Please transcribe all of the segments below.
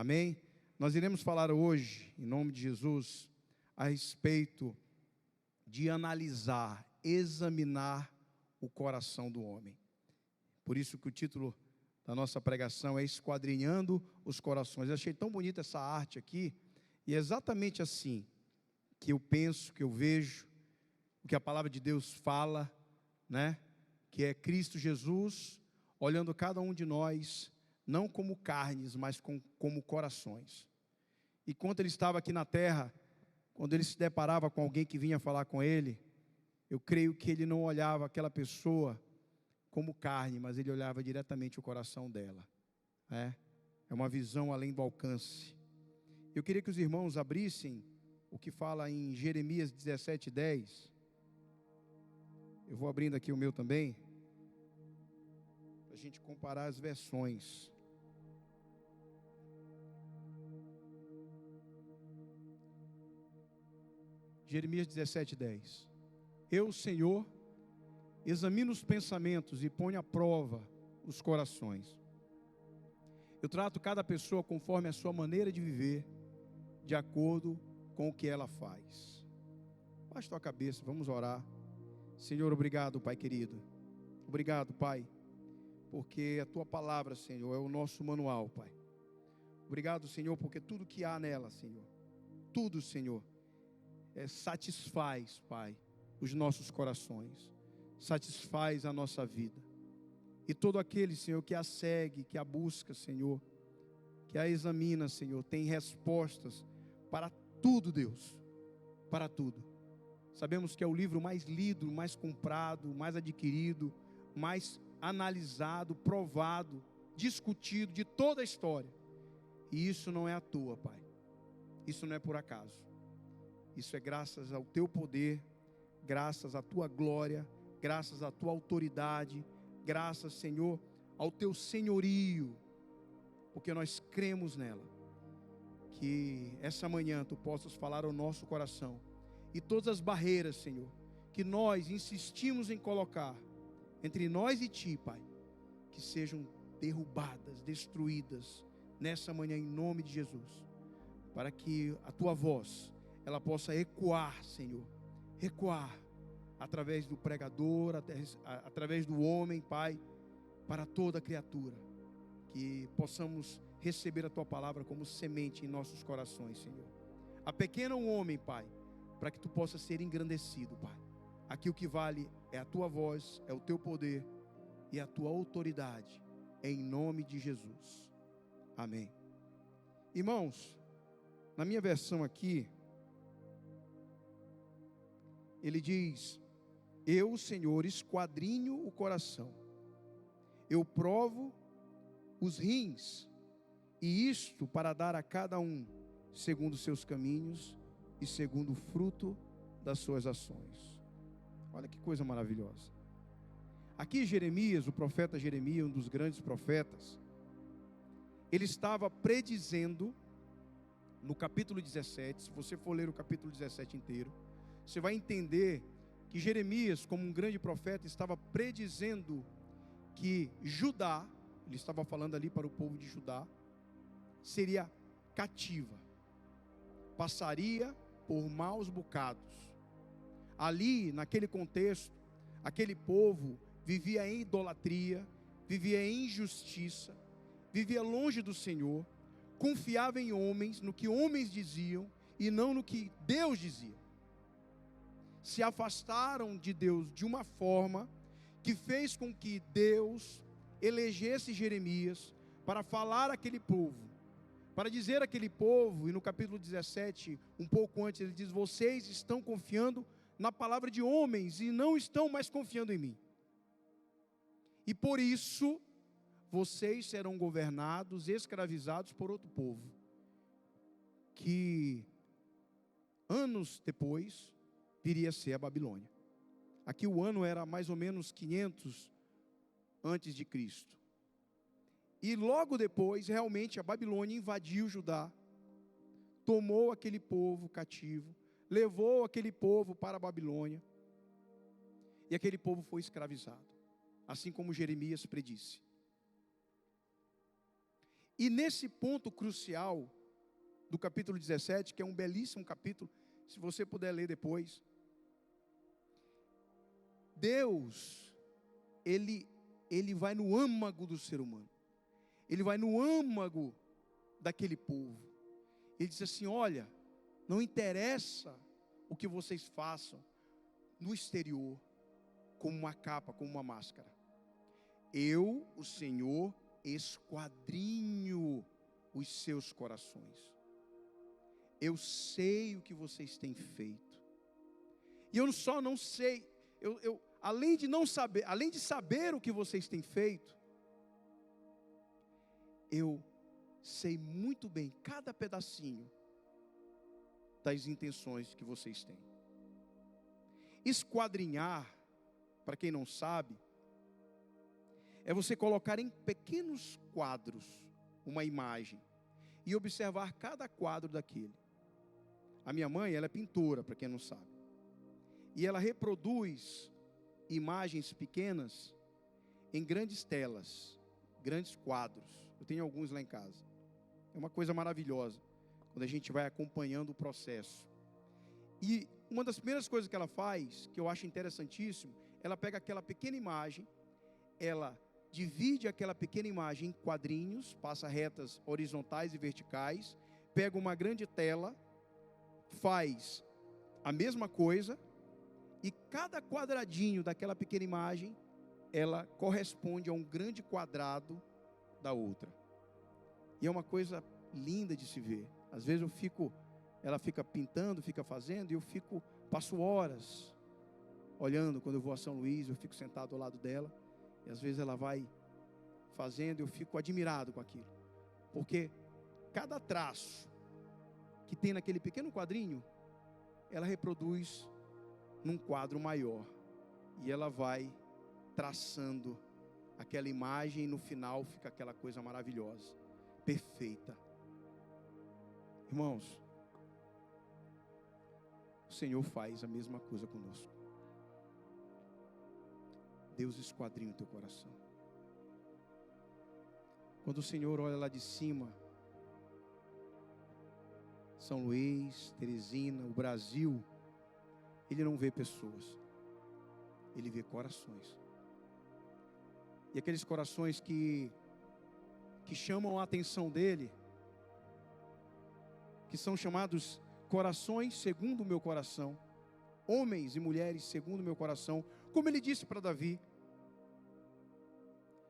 Amém? Nós iremos falar hoje, em nome de Jesus, a respeito de analisar, examinar o coração do homem. Por isso que o título da nossa pregação é Esquadrinhando os Corações. Eu achei tão bonita essa arte aqui, e é exatamente assim que eu penso, que eu vejo, o que a palavra de Deus fala, né? Que é Cristo Jesus olhando cada um de nós, não como carnes, mas como corações. E quando ele estava aqui na terra, quando ele se deparava com alguém que vinha falar com ele, eu creio que ele não olhava aquela pessoa como carne, mas ele olhava diretamente o coração dela. É uma visão além do alcance. Eu queria que os irmãos abrissem o que fala em Jeremias 17:10. Eu vou abrindo aqui o meu também, para a gente comparar as versões. Jeremias 17:10. Eu, Senhor, examino os pensamentos e ponho à prova os corações. Eu trato cada pessoa conforme a sua maneira de viver, de acordo com o que ela faz. Baixe tua cabeça, vamos orar. Senhor, obrigado, Pai querido. Obrigado, Pai, porque a tua palavra, Senhor, é o nosso manual, Pai. Obrigado, Senhor, porque tudo que há nela, Senhor, tudo, Senhor, satisfaz, Pai, os nossos corações, satisfaz a nossa vida. E todo aquele, Senhor, que a segue, que a busca, Senhor, que a examina, Senhor, tem respostas para tudo, Deus, para tudo. Sabemos que é o livro mais lido, mais comprado, mais adquirido, mais analisado, provado, discutido de toda a história. E isso não é à toa, Pai. Isso não é por acaso. Isso é graças ao teu poder, graças à tua glória, graças à tua autoridade, graças, Senhor, ao teu senhorio, porque nós cremos nela. Que essa manhã tu possas falar ao nosso coração, e todas as barreiras, Senhor, que nós insistimos em colocar entre nós e ti, Pai, que sejam derrubadas, destruídas nessa manhã em nome de Jesus, para que a tua voz ela possa ecoar, Senhor, ecoar através do pregador, através do homem, Pai, para toda a criatura, que possamos receber a tua palavra como semente em nossos corações, Senhor. Apequena o homem, Pai, para que tu possas ser engrandecido, Pai. Aqui o que vale é a tua voz, é o teu poder e a tua autoridade, em nome de Jesus. Amém. Irmãos, na minha versão aqui, ele diz: eu, Senhor, esquadrinho o coração, eu provo os rins, e isto para dar a cada um segundo os seus caminhos e segundo o fruto das suas ações. Olha que coisa maravilhosa. Aqui Jeremias, o profeta Jeremias, um dos grandes profetas, ele estava predizendo no capítulo 17, se você for ler o capítulo 17 inteiro, você vai entender que Jeremias, como um grande profeta, estava predizendo que Judá, ele estava falando ali para o povo de Judá, seria cativa, passaria por maus bocados. Ali, naquele contexto, aquele povo vivia em idolatria, vivia em injustiça, vivia longe do Senhor, confiava em homens, no que homens diziam e não no que Deus dizia. Se afastaram de Deus de uma forma que fez com que Deus elegesse Jeremias para falar àquele povo, para dizer àquele povo, e no capítulo 17, um pouco antes, ele diz: vocês estão confiando na palavra de homens e não estão mais confiando em mim. E por isso, vocês serão governados, escravizados por outro povo, que anos depois viria a ser a Babilônia. Aqui o ano era mais ou menos 500 antes de Cristo. E logo depois, realmente, a Babilônia invadiu Judá, tomou aquele povo cativo, levou aquele povo para a Babilônia, e aquele povo foi escravizado, assim como Jeremias predisse. E nesse ponto crucial do capítulo 17, que é um belíssimo capítulo, se você puder ler depois, Deus, Ele vai no âmago do ser humano. Ele vai no âmago daquele povo. Ele diz assim: olha, não interessa o que vocês façam no exterior, como uma capa, como uma máscara. Eu, o Senhor, esquadrinho os seus corações. Eu sei o que vocês têm feito. E eu só não sei, além de saber o que vocês têm feito, eu sei muito bem cada pedacinho das intenções que vocês têm. Esquadrinhar, para quem não sabe, é você colocar em pequenos quadros uma imagem e observar cada quadro daquele. A minha mãe, ela é pintora, para quem não sabe, e ela reproduz imagens pequenas em grandes telas, grandes quadros. Eu tenho alguns lá em casa. É uma coisa maravilhosa quando a gente vai acompanhando o processo. E uma das primeiras coisas que ela faz, que eu acho interessantíssimo, ela pega aquela pequena imagem, ela divide aquela pequena imagem em quadrinhos, passa retas horizontais e verticais, pega uma grande tela, faz a mesma coisa, e cada quadradinho daquela pequena imagem, ela corresponde a um grande quadrado da outra. E é uma coisa linda de se ver. Às vezes ela fica pintando, fica fazendo, e eu passo horas olhando. Quando eu vou a São Luís, eu fico sentado ao lado dela, e às vezes ela vai fazendo, eu fico admirado com aquilo, porque cada traço que tem naquele pequeno quadrinho, ela reproduz num quadro maior, e ela vai traçando aquela imagem, e no final fica aquela coisa maravilhosa, perfeita. Irmãos, o Senhor faz a mesma coisa conosco. Deus esquadrinha o teu coração. Quando o Senhor olha lá de cima, São Luís, Teresina, o Brasil, Ele não vê pessoas, Ele vê corações. E aqueles corações que chamam a atenção dEle, que são chamados corações segundo o meu coração, homens e mulheres segundo o meu coração, como Ele disse para Davi,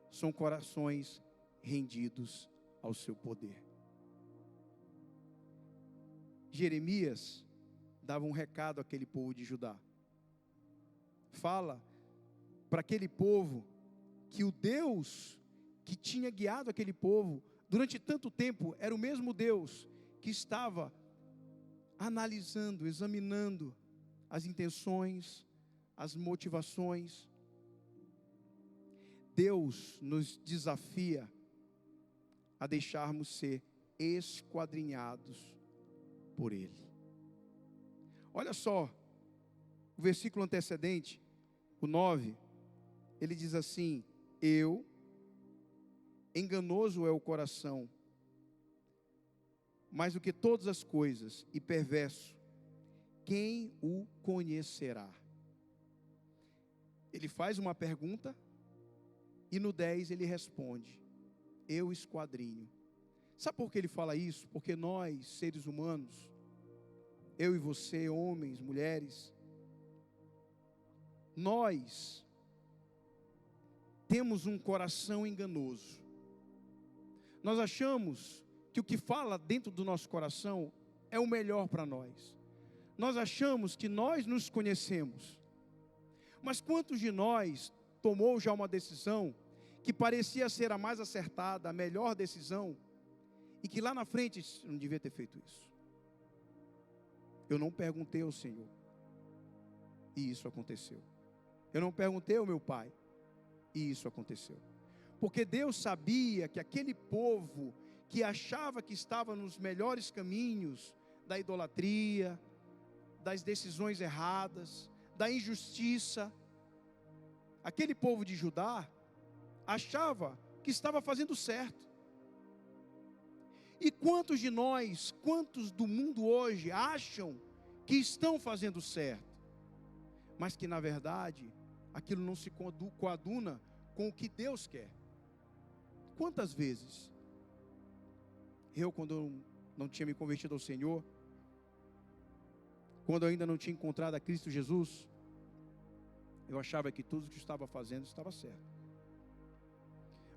são corações rendidos ao seu poder. Jeremias dava um recado àquele povo de Judá. Fala para aquele povo que o Deus que tinha guiado aquele povo durante tanto tempo era o mesmo Deus que estava analisando, examinando as intenções, as motivações. Deus nos desafia a deixarmos ser esquadrinhados por Ele. Olha só, o versículo antecedente, o 9, ele diz assim: enganoso é o coração, mais do que todas as coisas, e perverso, quem o conhecerá? Ele faz uma pergunta, e no 10 ele responde: eu esquadrinho. Sabe por que ele fala isso? Porque nós, seres humanos, eu e você, homens, mulheres, nós temos um coração enganoso. Nós achamos que o que fala dentro do nosso coração é o melhor para nós. Nós achamos que nós nos conhecemos. Mas quantos de nós tomou já uma decisão que parecia ser a mais acertada, a melhor decisão, e que lá na frente não devia ter feito isso? Eu não perguntei ao Senhor, e isso aconteceu. Eu não perguntei ao meu pai, e isso aconteceu. Porque Deus sabia que aquele povo que achava que estava nos melhores caminhos da idolatria, das decisões erradas, da injustiça, aquele povo de Judá achava que estava fazendo certo. E quantos de nós, quantos do mundo hoje acham que estão fazendo certo, mas que na verdade aquilo não se coaduna com o que Deus quer? Quantas vezes quando eu não tinha me convertido ao Senhor, quando eu ainda não tinha encontrado a Cristo Jesus, eu achava que tudo o que estava fazendo estava certo.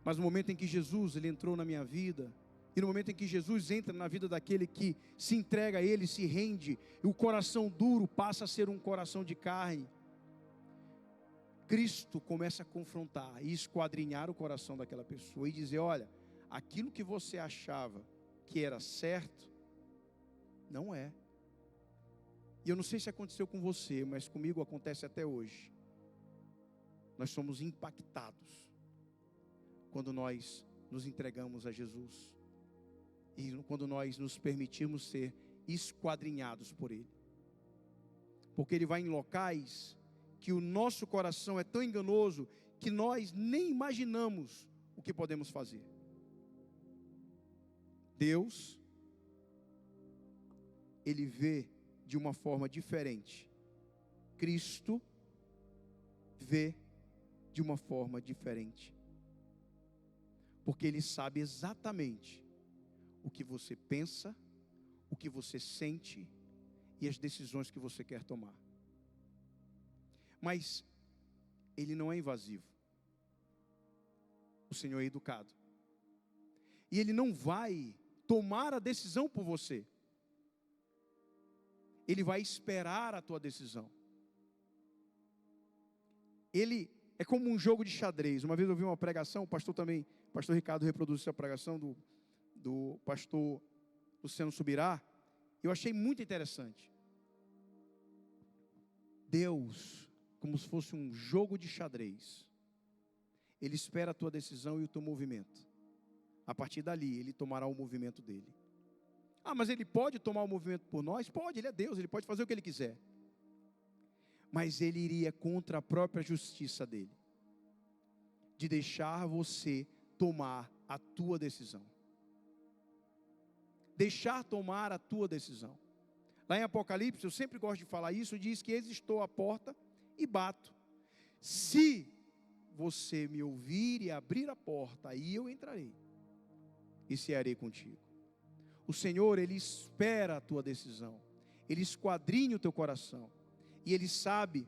Mas no momento em que Jesus ele entrou na minha vida, e no momento em que Jesus entra na vida daquele que se entrega a Ele, se rende, e o coração duro passa a ser um coração de carne, Cristo começa a confrontar e esquadrinhar o coração daquela pessoa e dizer: olha, aquilo que você achava que era certo, não é. E eu não sei se aconteceu com você, mas comigo acontece até hoje. Nós somos impactados quando nós nos entregamos a Jesus e quando nós nos permitimos ser esquadrinhados por Ele, porque Ele vai em locais que o nosso coração é tão enganoso que nós nem imaginamos o que podemos fazer. Deus, Ele vê de uma forma diferente. Cristo vê de uma forma diferente, porque Ele sabe exatamente o que você pensa, o que você sente e as decisões que você quer tomar. Mas Ele não é invasivo. O Senhor é educado. E Ele não vai tomar a decisão por você. Ele vai esperar a tua decisão. Ele é como um jogo de xadrez. Uma vez eu vi uma pregação, o pastor Ricardo reproduz essa pregação do pastor Luciano Subirá. Eu achei muito interessante. Deus, como se fosse um jogo de xadrez, Ele espera a tua decisão e o teu movimento. A partir dali, Ele tomará o movimento dele. Ah, mas Ele pode tomar o movimento por nós? Pode, Ele é Deus, Ele pode fazer o que Ele quiser. Mas Ele iria contra a própria justiça dEle, de deixar você tomar a tua decisão. Deixar tomar a tua decisão. Lá em Apocalipse, eu sempre gosto de falar isso, diz que eis estou à porta e bato. Se você me ouvir e abrir a porta, aí eu entrarei e cearei contigo. O Senhor, Ele espera a tua decisão, Ele esquadrinha o teu coração, e Ele sabe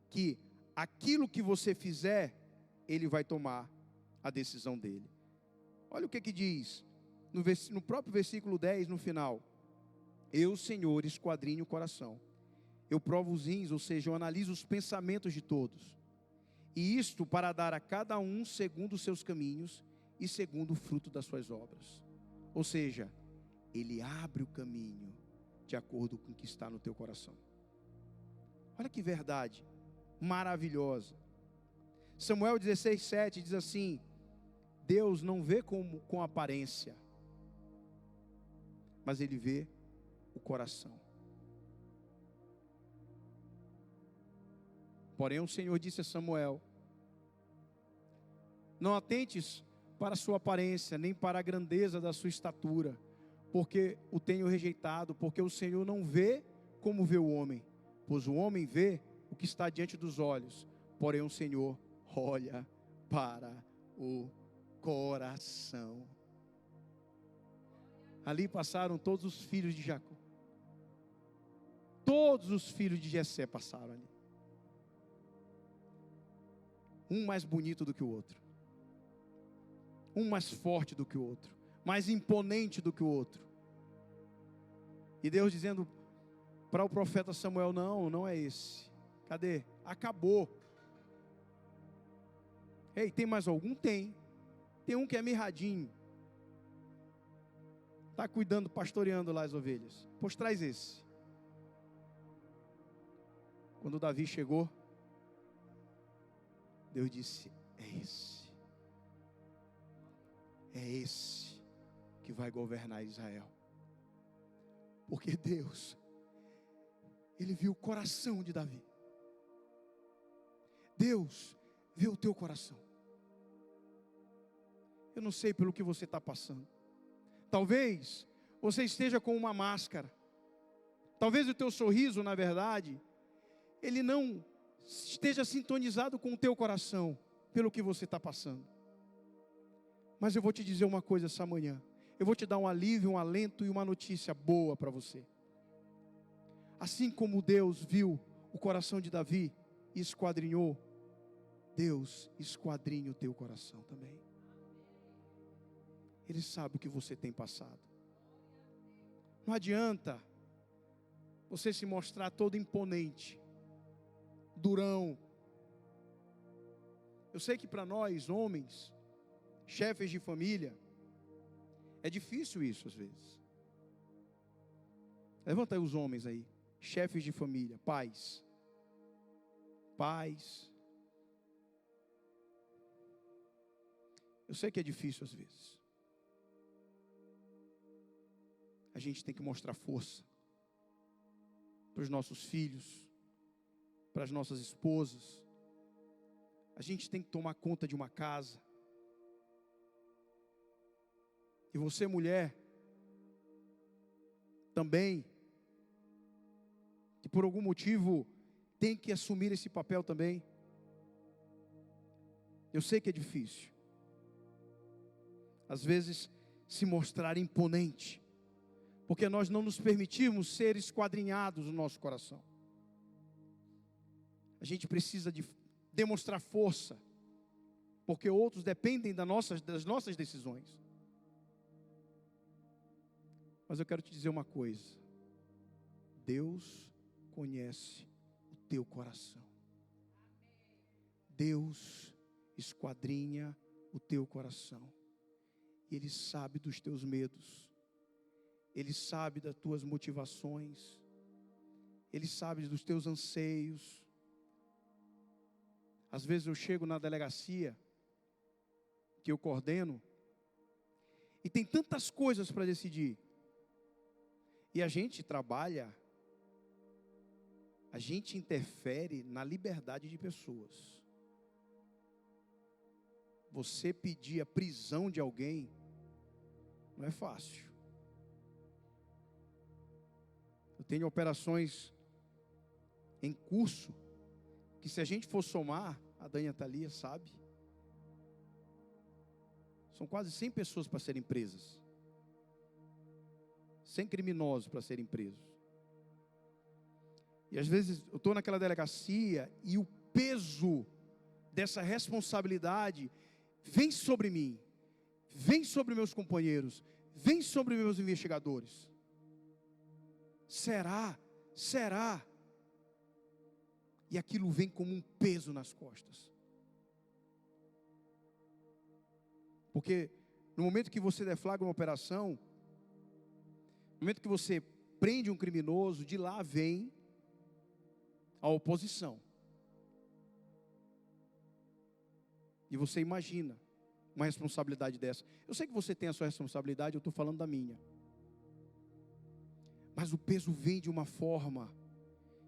que aquilo que você fizer, Ele vai tomar a decisão dEle. Olha o que diz no próprio versículo 10, no final: eu, Senhor, esquadrinho o coração, eu provo os rins, ou seja, eu analiso os pensamentos de todos, e isto para dar a cada um segundo os seus caminhos e segundo o fruto das suas obras. Ou seja, Ele abre o caminho de acordo com o que está no teu coração. Olha que verdade maravilhosa. Samuel 16:7 diz assim: Deus não vê com aparência, mas Ele vê o coração. Porém o Senhor disse a Samuel: não atentes para a sua aparência, nem para a grandeza da sua estatura, porque o tenho rejeitado, porque o Senhor não vê como vê o homem, pois o homem vê o que está diante dos olhos, porém o Senhor olha para o coração. Ali passaram todos os filhos de Jacó, todos os filhos de Jessé passaram ali, um mais bonito do que o outro, um mais forte do que o outro, mais imponente do que o outro. E Deus dizendo para o profeta Samuel: não é esse. Cadê? Acabou. Ei, tem mais algum? Tem um que é mirradinho, está cuidando, pastoreando lá as ovelhas. Pois traz esse. Quando Davi chegou, Deus disse: é esse que vai governar Israel. Porque Deus, Ele viu o coração de Davi. Deus vê o teu coração. Eu não sei pelo que você está passando. Talvez você esteja com uma máscara. Talvez o teu sorriso, na verdade, ele não esteja sintonizado com o teu coração, pelo que você está passando. Mas eu vou te dizer uma coisa essa manhã. Eu vou te dar um alívio, um alento e uma notícia boa para você. Assim como Deus viu o coração de Davi e esquadrinhou, Deus esquadrinha o teu coração também. Ele sabe o que você tem passado. Não adianta você se mostrar todo imponente, durão. Eu sei que para nós, homens, chefes de família, é difícil isso às vezes. Levanta aí os homens aí, chefes de família, pais. Eu sei que é difícil às vezes. A gente tem que mostrar força para os nossos filhos, para as nossas esposas. A gente tem que tomar conta de uma casa. E você, mulher, também, que por algum motivo tem que assumir esse papel também. Eu sei que é difícil. Às vezes, se mostrar imponente, porque nós não nos permitimos ser esquadrinhados no nosso coração. A gente precisa de demonstrar força, porque outros dependem das nossas decisões. Mas eu quero te dizer uma coisa: Deus conhece o teu coração. Deus esquadrinha o teu coração. Ele sabe dos teus medos. Ele sabe das tuas motivações. Ele sabe dos teus anseios. Às vezes eu chego na delegacia que eu coordeno e tem tantas coisas para decidir. E a gente trabalha, a gente interfere na liberdade de pessoas. Você pedir a prisão de alguém não é fácil. Eu tenho operações em curso que, se a gente for somar, a Dani e a Thalia sabe, são quase 100 pessoas para serem presas. 100 criminosos para serem presos. E às vezes eu estou naquela delegacia e o peso dessa responsabilidade vem sobre mim, vem sobre meus companheiros, vem sobre meus investigadores. Será? E aquilo vem como um peso nas costas. Porque no momento que você deflagra uma operação, no momento que você prende um criminoso, de lá vem a oposição. E você imagina uma responsabilidade dessa. Eu sei que você tem a sua responsabilidade, eu estou falando da minha. Mas o peso vem de uma forma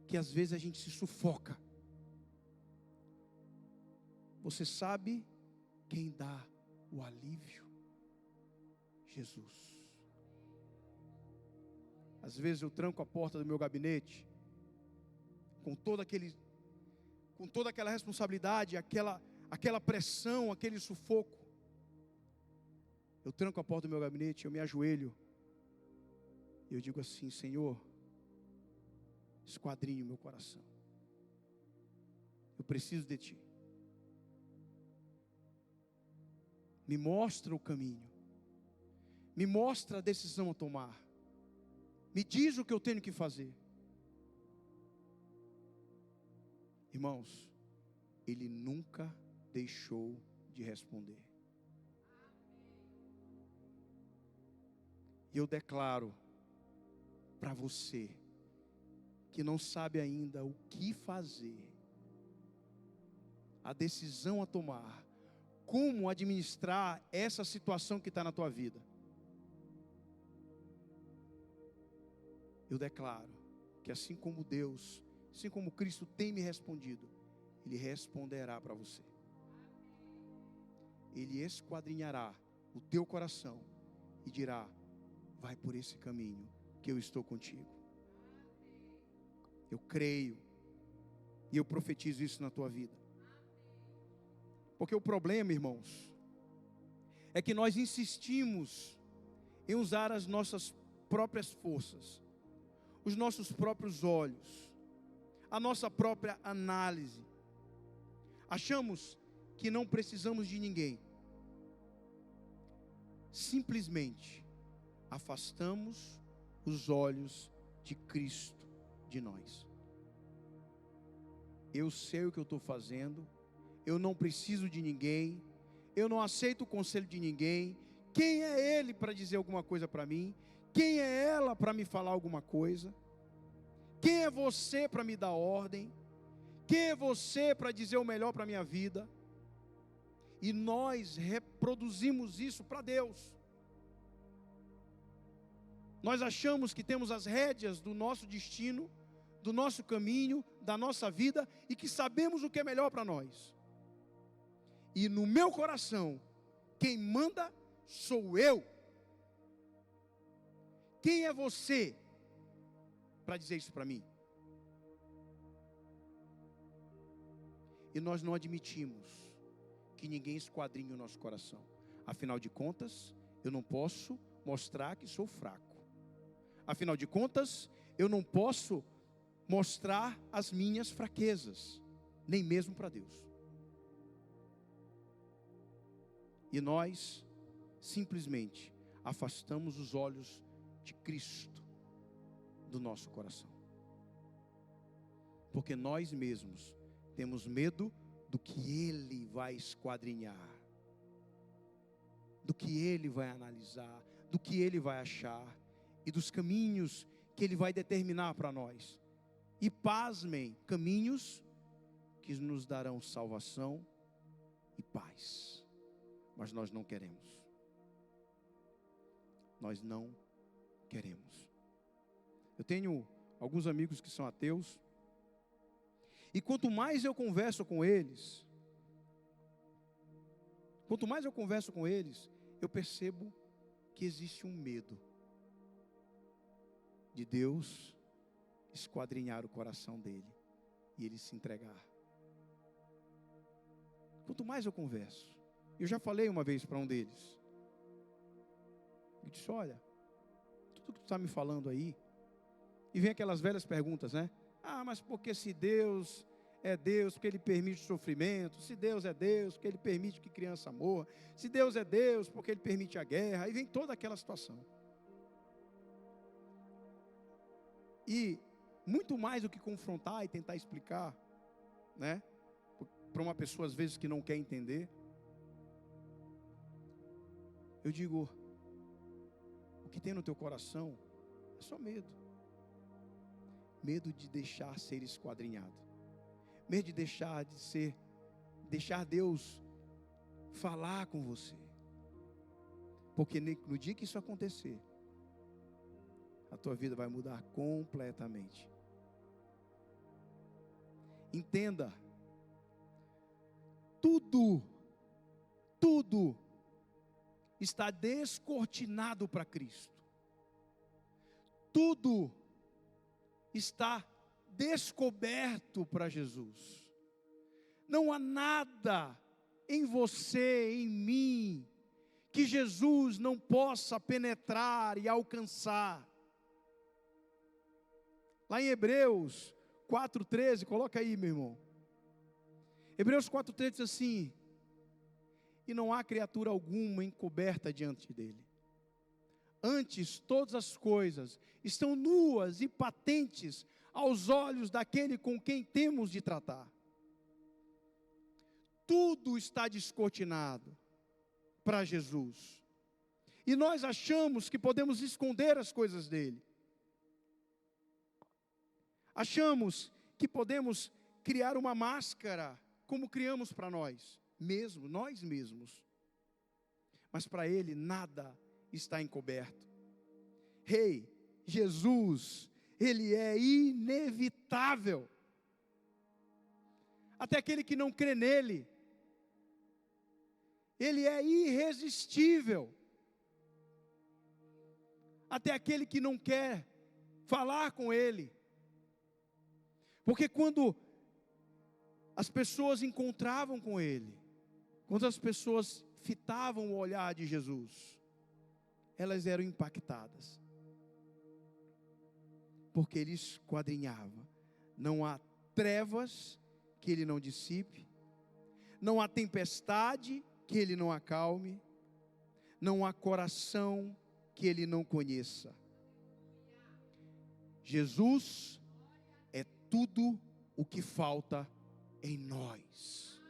que às vezes a gente se sufoca. Você sabe quem dá o alívio? Jesus. Às vezes eu tranco a porta do meu gabinete com toda aquela responsabilidade, aquela pressão, aquele sufoco. Eu tranco a porta do meu gabinete, eu me ajoelho. E eu digo assim: Senhor, esquadrinhe o meu coração. Eu preciso de Ti. Me mostra o caminho. Me mostra a decisão a tomar. Me diz o que eu tenho que fazer. Irmãos, Ele nunca deixou de responder. E eu declaro para você que não sabe ainda o que fazer, a decisão a tomar, como administrar essa situação que está na tua vida. Eu declaro que assim como Deus, assim como Cristo tem me respondido, Ele responderá para você. Ele esquadrinhará o teu coração e dirá: vai por esse caminho, que eu estou contigo. Eu creio, e eu profetizo isso na tua vida. Porque o problema, irmãos, é que nós insistimos em usar as nossas próprias forças, os nossos próprios olhos, a nossa própria análise. Achamos que não precisamos de ninguém. Simplesmente afastamos os olhos de Cristo de nós. Eu sei o que eu estou fazendo, eu não preciso de ninguém, eu não aceito o conselho de ninguém. Quem é ele para dizer alguma coisa para mim? Quem é ela para me falar alguma coisa? Quem é você para me dar ordem? Quem é você para dizer o melhor para a minha vida? E nós reproduzimos isso para Deus. Nós achamos que temos as rédeas do nosso destino, do nosso caminho, da nossa vida, e que sabemos o que é melhor para nós. E no meu coração, quem manda sou eu. Quem é você para dizer isso para mim? E nós não admitimos que ninguém esquadrinhe o nosso coração. Afinal de contas, eu não posso mostrar que sou fraco. Afinal de contas, eu não posso mostrar as minhas fraquezas, nem mesmo para Deus. E nós simplesmente afastamos os olhos de Cristo do nosso coração. Porque nós mesmos temos medo do que Ele vai esquadrinhar, do que Ele vai analisar, do que Ele vai achar e dos caminhos que Ele vai determinar para nós. E pasmem, caminhos que nos darão salvação e paz. Mas nós não queremos. Nós não queremos. Eu tenho alguns amigos que são ateus. E quanto mais eu converso com eles, eu percebo que existe um medo de Deus esquadrinhar o coração dele e ele se entregar. Quanto mais eu converso, eu já falei uma vez para um deles, eu disse: olha, tudo que tu está me falando aí, e vem aquelas velhas perguntas, né? Ah, mas porque se Deus é Deus, porque Ele permite o sofrimento? Se Deus é Deus, porque Ele permite que criança morra? Se Deus é Deus, porque Ele permite a guerra? Aí vem toda aquela situação. E muito mais do que confrontar e tentar explicar, né? Para uma pessoa às vezes que não quer entender, eu digo: o que tem no teu coração é só medo. Medo de deixar ser esquadrinhado. Medo de deixar Deus falar com você. Porque no dia que isso acontecer, a tua vida vai mudar completamente. Entenda, tudo está descortinado para Cristo. Tudo está descoberto para Jesus. Não há nada em você, em mim, que Jesus não possa penetrar e alcançar. Lá em Hebreus 4,13, coloca aí, meu irmão. Hebreus 4,13 diz assim: e não há criatura alguma encoberta diante dele. Antes, todas as coisas estão nuas e patentes aos olhos daquele com quem temos de tratar. Tudo está descortinado para Jesus. E nós achamos que podemos esconder as coisas dele. Achamos que podemos criar uma máscara, como criamos para nós mesmos. Mas para ele nada está encoberto. Jesus, Ele é inevitável. Até aquele que não crê nele, Ele é irresistível. até aquele que não quer falar com Ele. Porque quando as pessoas encontravam com Ele, quando as pessoas fitavam o olhar de Jesus, elas eram impactadas. Porque Ele esquadrinhava. Não há trevas que Ele não dissipe, não há tempestade que Ele não acalme, não há coração que Ele não conheça. Jesus é tudo o que falta em nós.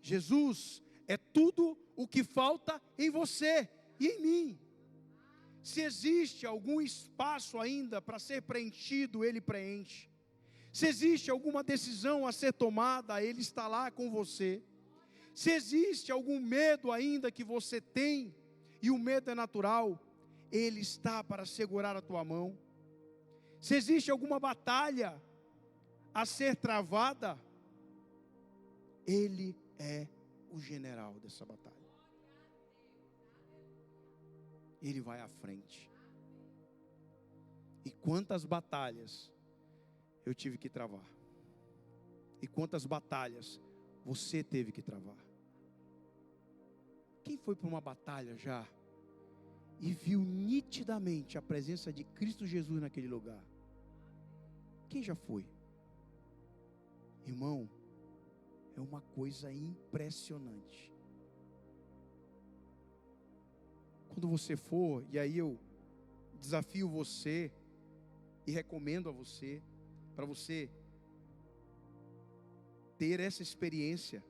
Jesus é tudo o que falta em você e em mim. Se existe algum espaço ainda para ser preenchido, Ele preenche. Se existe alguma decisão a ser tomada, Ele está lá com você. Se existe algum medo ainda que você tem, e o medo é natural, Ele está para segurar a tua mão. Se existe alguma batalha a ser travada, Ele é o general dessa batalha. Ele vai à frente. E quantas batalhas eu tive que travar. E quantas batalhas você teve que travar. Quem foi para uma batalha já e viu nitidamente a presença de Cristo Jesus naquele lugar? Quem já foi? Irmão, é uma coisa impressionante. Quando você for, e aí eu desafio você e recomendo a você, para você ter essa experiência,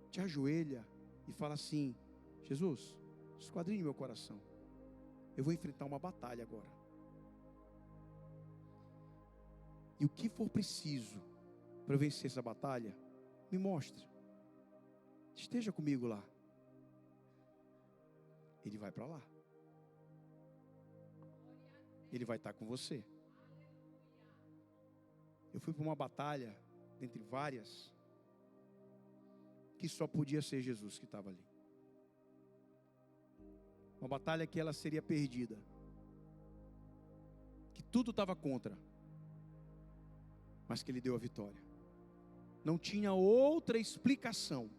te ajoelha e fala assim: Jesus, esquadrinhe meu coração, eu vou enfrentar uma batalha agora, e o que for preciso para eu vencer essa batalha, me mostre, esteja comigo lá. Ele vai para lá, Ele vai estar com você. Eu fui para uma batalha, dentre várias, que só podia ser Jesus que estava ali. Uma batalha que ela seria perdida, que tudo estava contra, mas que Ele deu a vitória. Não tinha outra explicação,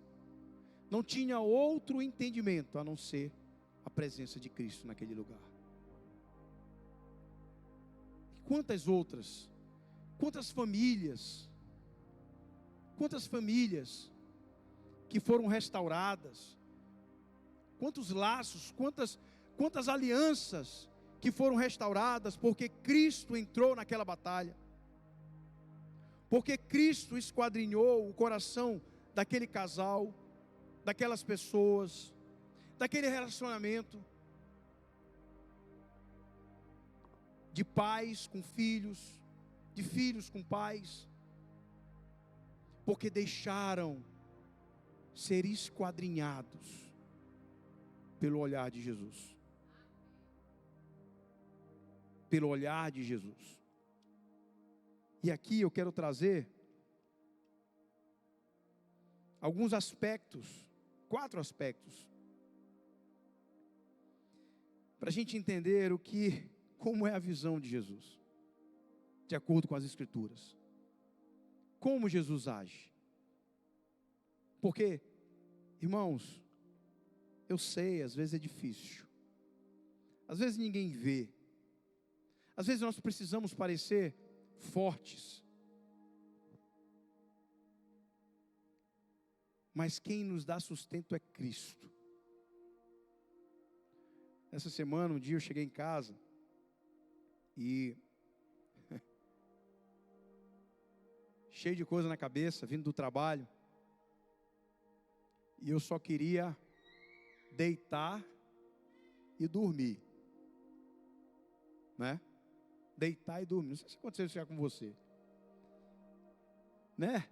não tinha outro entendimento a não ser a presença de Cristo naquele lugar. E quantas outras, quantas famílias que foram restauradas, quantos laços, quantas alianças que foram restauradas, porque Cristo entrou naquela batalha, porque Cristo esquadrinhou o coração daquele casal, daquelas pessoas, daquele relacionamento, de pais com filhos, de filhos com pais, porque deixaram ser esquadrinhados pelo olhar de Jesus. Pelo olhar de Jesus. E aqui eu quero trazer alguns aspectos, 4 aspectos, para a gente entender como é a visão de Jesus, de acordo com as Escrituras. Como Jesus age. Porque, irmãos, eu sei, às vezes é difícil, às vezes ninguém vê, às vezes nós precisamos parecer fortes, mas quem nos dá sustento é Cristo. Essa semana, um dia eu cheguei em casa e cheio de coisa na cabeça, vindo do trabalho, e eu só queria deitar e dormir, né? Deitar e dormir. Não sei se aconteceu isso já com você, né?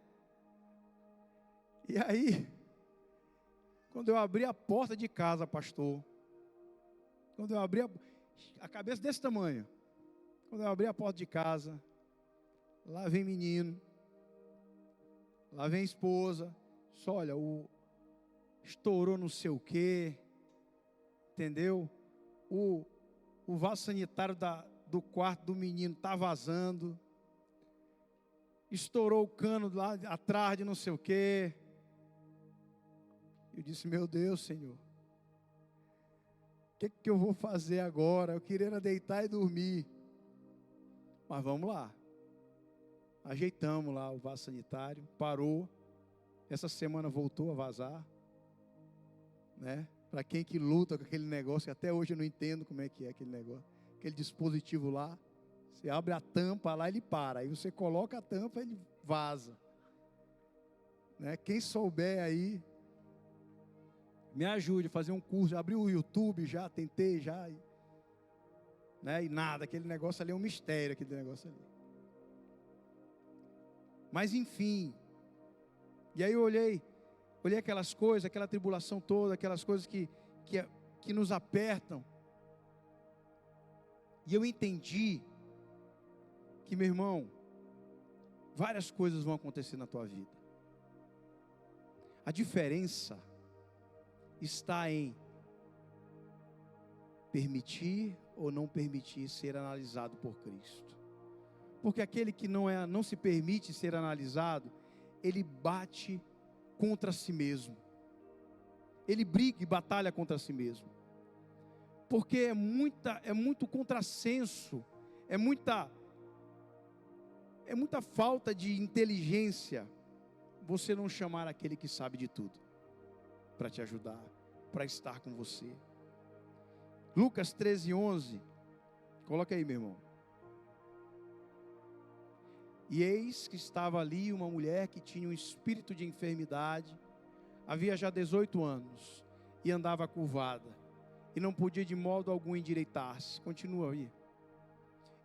E aí, quando eu abri a porta de casa, pastor, quando eu abri a cabeça desse tamanho, quando eu abri a porta de casa, lá vem menino, lá vem esposa, só olha, estourou não sei o quê, entendeu? O vaso sanitário do quarto do menino está vazando. Estourou o cano lá atrás de não sei o quê. Eu disse, meu Deus, Senhor. O que eu vou fazer agora? Eu queria era deitar e dormir. Mas vamos lá. Ajeitamos lá o vaso sanitário. Parou. Essa semana voltou a vazar. Né? Para quem que luta com aquele negócio, que até hoje eu não entendo como é que é aquele negócio. Aquele dispositivo lá. Você abre a tampa lá, ele para. Aí você coloca a tampa, ele vaza. Né? Quem souber aí, me ajude a fazer um curso. Abri o YouTube já, tentei já. Né? E nada, aquele negócio ali é um mistério, aquele negócio ali. Mas enfim. E aí eu olhei aquelas coisas, aquela tribulação toda, aquelas coisas que nos apertam. E eu entendi que, meu irmão, várias coisas vão acontecer na tua vida. A diferença está em permitir ou não permitir ser analisado por Cristo. Porque aquele que não se permite ser analisado, ele bate contra si mesmo. Ele briga e batalha contra si mesmo. Porque é muito contrassenso, é muita falta de inteligência você não chamar aquele que sabe de tudo para te ajudar, para estar com você. Lucas 13:11, coloca aí, meu irmão. E eis que estava ali uma mulher que tinha um espírito de enfermidade, havia já 18 anos, e andava curvada, e não podia de modo algum endireitar-se. Continua aí.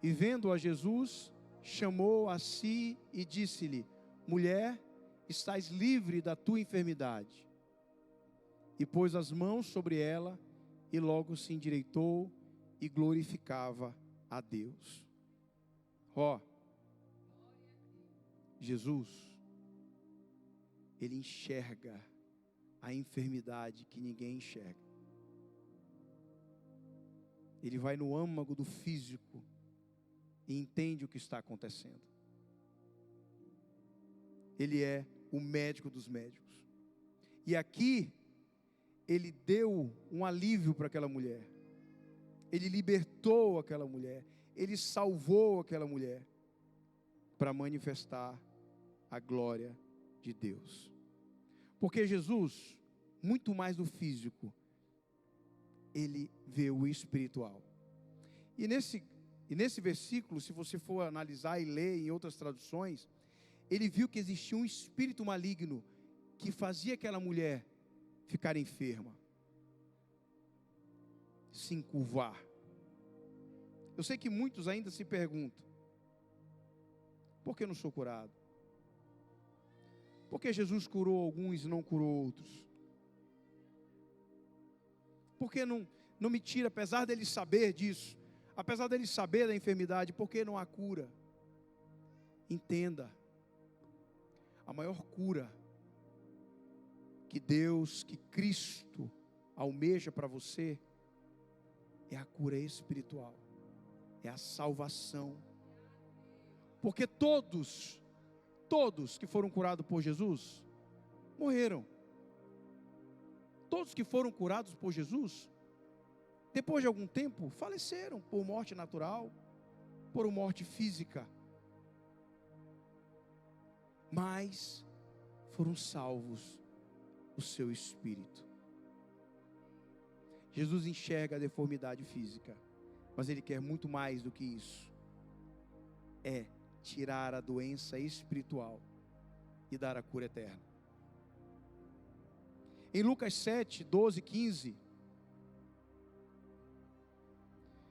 E vendo-a Jesus, chamou a si e disse-lhe, mulher, estás livre da tua enfermidade. E pôs as mãos sobre ela, e logo se endireitou, e glorificava a Deus. Jesus, Ele enxerga a enfermidade que ninguém enxerga. Ele vai no âmago do físico e entende o que está acontecendo. Ele é o médico dos médicos. E aqui, Ele deu um alívio para aquela mulher. Ele libertou aquela mulher. Ele salvou aquela mulher para manifestar a glória de Deus. Porque Jesus, muito mais do físico, Ele vê o espiritual. E nesse versículo, se você for analisar e ler em outras traduções, Ele viu que existia um espírito maligno que fazia aquela mulher ficar enferma, se encurvar. Eu sei que muitos ainda se perguntam, por que eu não sou curado? Por que Jesus curou alguns e não curou outros? Por que não me tira, apesar dele saber disso, apesar dele saber da enfermidade, por que não há cura? Entenda, a maior cura que Deus, que Cristo almeja para você, é a cura espiritual, é a salvação. Porque todos que foram curados por Jesus, morreram. Todos que foram curados por Jesus, depois de algum tempo, faleceram por morte natural, por morte física. Mas foram salvos o seu espírito. Jesus enxerga a deformidade física, mas Ele quer muito mais do que isso. É tirar a doença espiritual e dar a cura eterna. Em Lucas 7, 12, 15.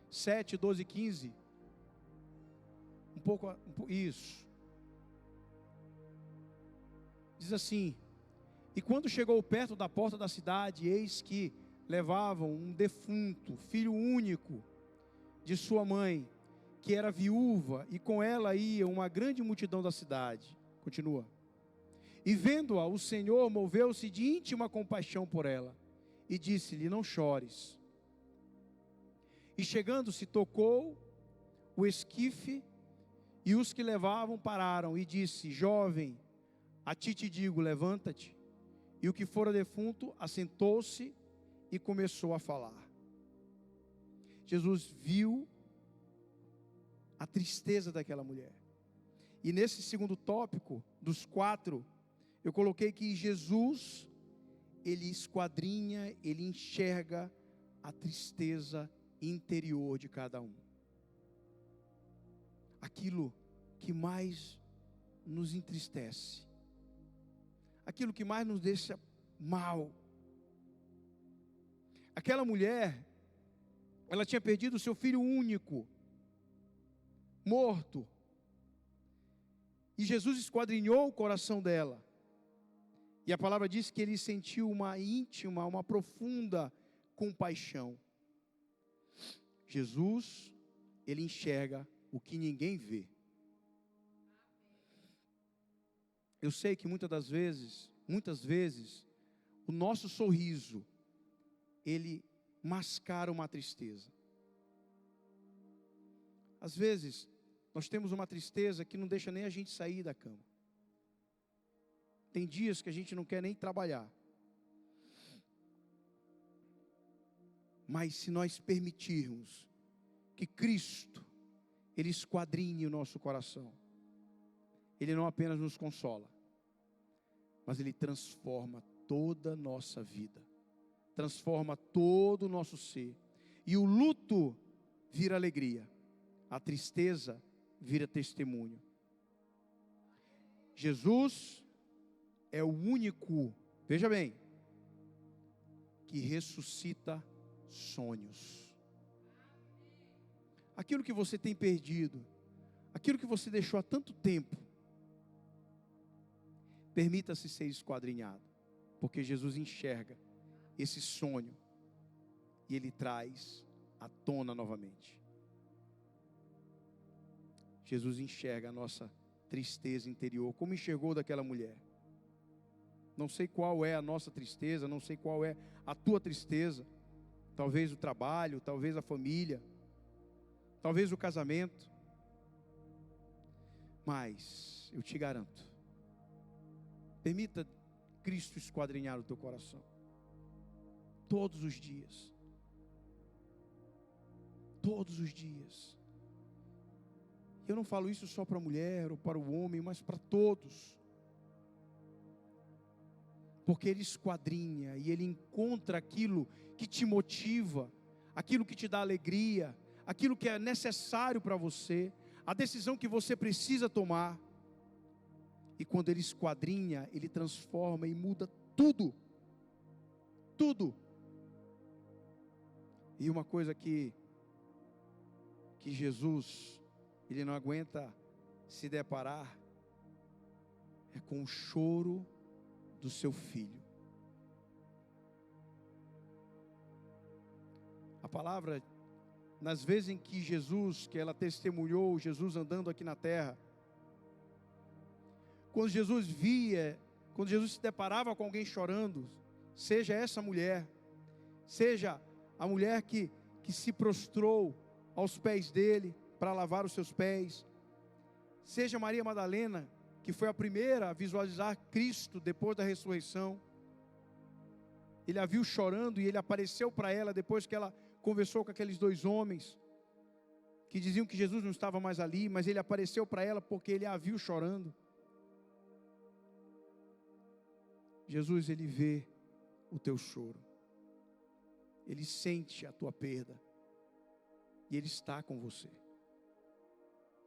7, 12, 15. Isso. Diz assim: e quando chegou perto da porta da cidade, eis que levavam um defunto, filho único de sua mãe, que era viúva, e com ela ia uma grande multidão da cidade. Continua. E vendo-a, o Senhor moveu-se de íntima compaixão por ela, e disse-lhe, não chores. E chegando-se, tocou o esquife, e os que levavam pararam, e disse: jovem, a ti te digo, levanta-te. E o que fora defunto assentou-se e começou a falar. Jesus viu a tristeza daquela mulher. E nesse segundo tópico, dos 4, eu coloquei que Jesus, ele esquadrinha, ele enxerga a tristeza interior de cada um. Aquilo que mais nos entristece, aquilo que mais nos deixa mal. Aquela mulher, ela tinha perdido o seu filho único, morto. E Jesus esquadrinhou o coração dela. E a palavra diz que ele sentiu uma íntima, uma profunda compaixão. Jesus, ele enxerga o que ninguém vê. Eu sei que muitas vezes, o nosso sorriso, ele mascara uma tristeza. Às vezes, nós temos uma tristeza que não deixa nem a gente sair da cama. Tem dias que a gente não quer nem trabalhar. Mas se nós permitirmos que Cristo, ele esquadrinhe o nosso coração, ele não apenas nos consola, mas ele transforma toda a nossa vida, transforma todo o nosso ser. E o luto vira alegria, a tristeza vira testemunho. Jesus é o único, veja bem, que ressuscita sonhos. Aquilo que você tem perdido, aquilo que você deixou há tanto tempo, permita-se ser esquadrinhado, porque Jesus enxerga esse sonho e ele traz à tona novamente. Jesus enxerga a nossa tristeza interior, como enxergou daquela mulher. Não sei qual é a nossa tristeza, não sei qual é a tua tristeza. Talvez o trabalho, talvez a família, talvez o casamento. Mas eu te garanto, permita Cristo esquadrinhar o teu coração. Todos os dias. Todos os dias. Eu não falo isso só para a mulher ou para o homem, mas para todos. Porque ele esquadrinha e ele encontra aquilo que te motiva, aquilo que te dá alegria, aquilo que é necessário para você, a decisão que você precisa tomar. E quando ele esquadrinha, ele transforma e muda tudo. Tudo. E uma coisa que Jesus, ele não aguenta se deparar, é com o choro do seu filho. A palavra, nas vezes em que Jesus, que ela testemunhou, Jesus andando aqui na terra, quando Jesus se deparava com alguém chorando, seja essa mulher, seja a mulher que se prostrou aos pés dele para lavar os seus pés, seja Maria Madalena, que foi a primeira a visualizar Cristo depois da ressurreição. Ele a viu chorando e ele apareceu para ela depois que ela conversou com aqueles 2 homens que diziam que Jesus não estava mais ali, mas ele apareceu para ela porque ele a viu chorando. Jesus, ele vê o teu choro, ele sente a tua perda e ele está com você.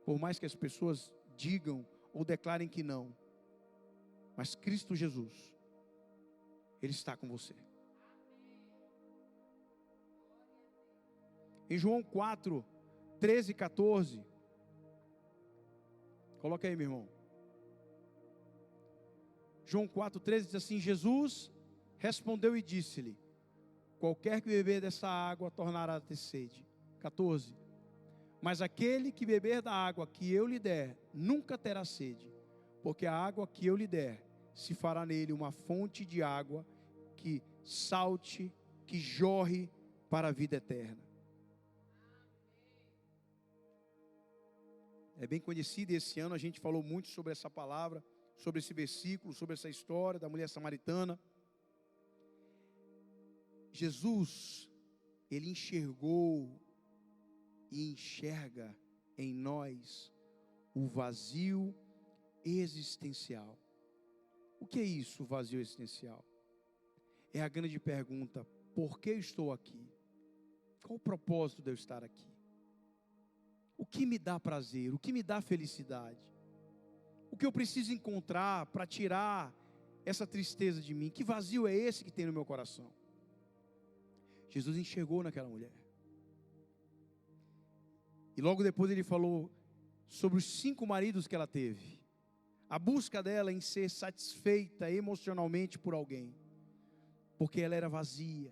Por mais que as pessoas digam ou declarem que não, mas Cristo Jesus, ele está com você. Em João 4, 13 e 14, coloca aí, meu irmão. João 4, 13 diz assim: Jesus respondeu e disse-lhe: qualquer que beber dessa água tornará a ter sede. 14. Mas aquele que beber da água que eu lhe der, nunca terá sede, porque a água que eu lhe der, se fará nele uma fonte de água que salte, que jorre para a vida eterna. é bem conhecida, e esse ano a gente falou muito sobre essa palavra, sobre esse versículo, sobre essa história da mulher samaritana. Jesus, Ele enxergou e enxerga em nós o vazio existencial. O que é isso, o vazio existencial? É a grande pergunta: por que estou aqui? Qual o propósito de eu estar aqui? O que me dá prazer? O que me dá felicidade? O que eu preciso encontrar para tirar essa tristeza de mim? Que vazio é esse que tem no meu coração? Jesus enxergou naquela mulher. E logo depois ele falou sobre os 5 maridos que ela teve. A busca dela em ser satisfeita emocionalmente por alguém, porque ela era vazia.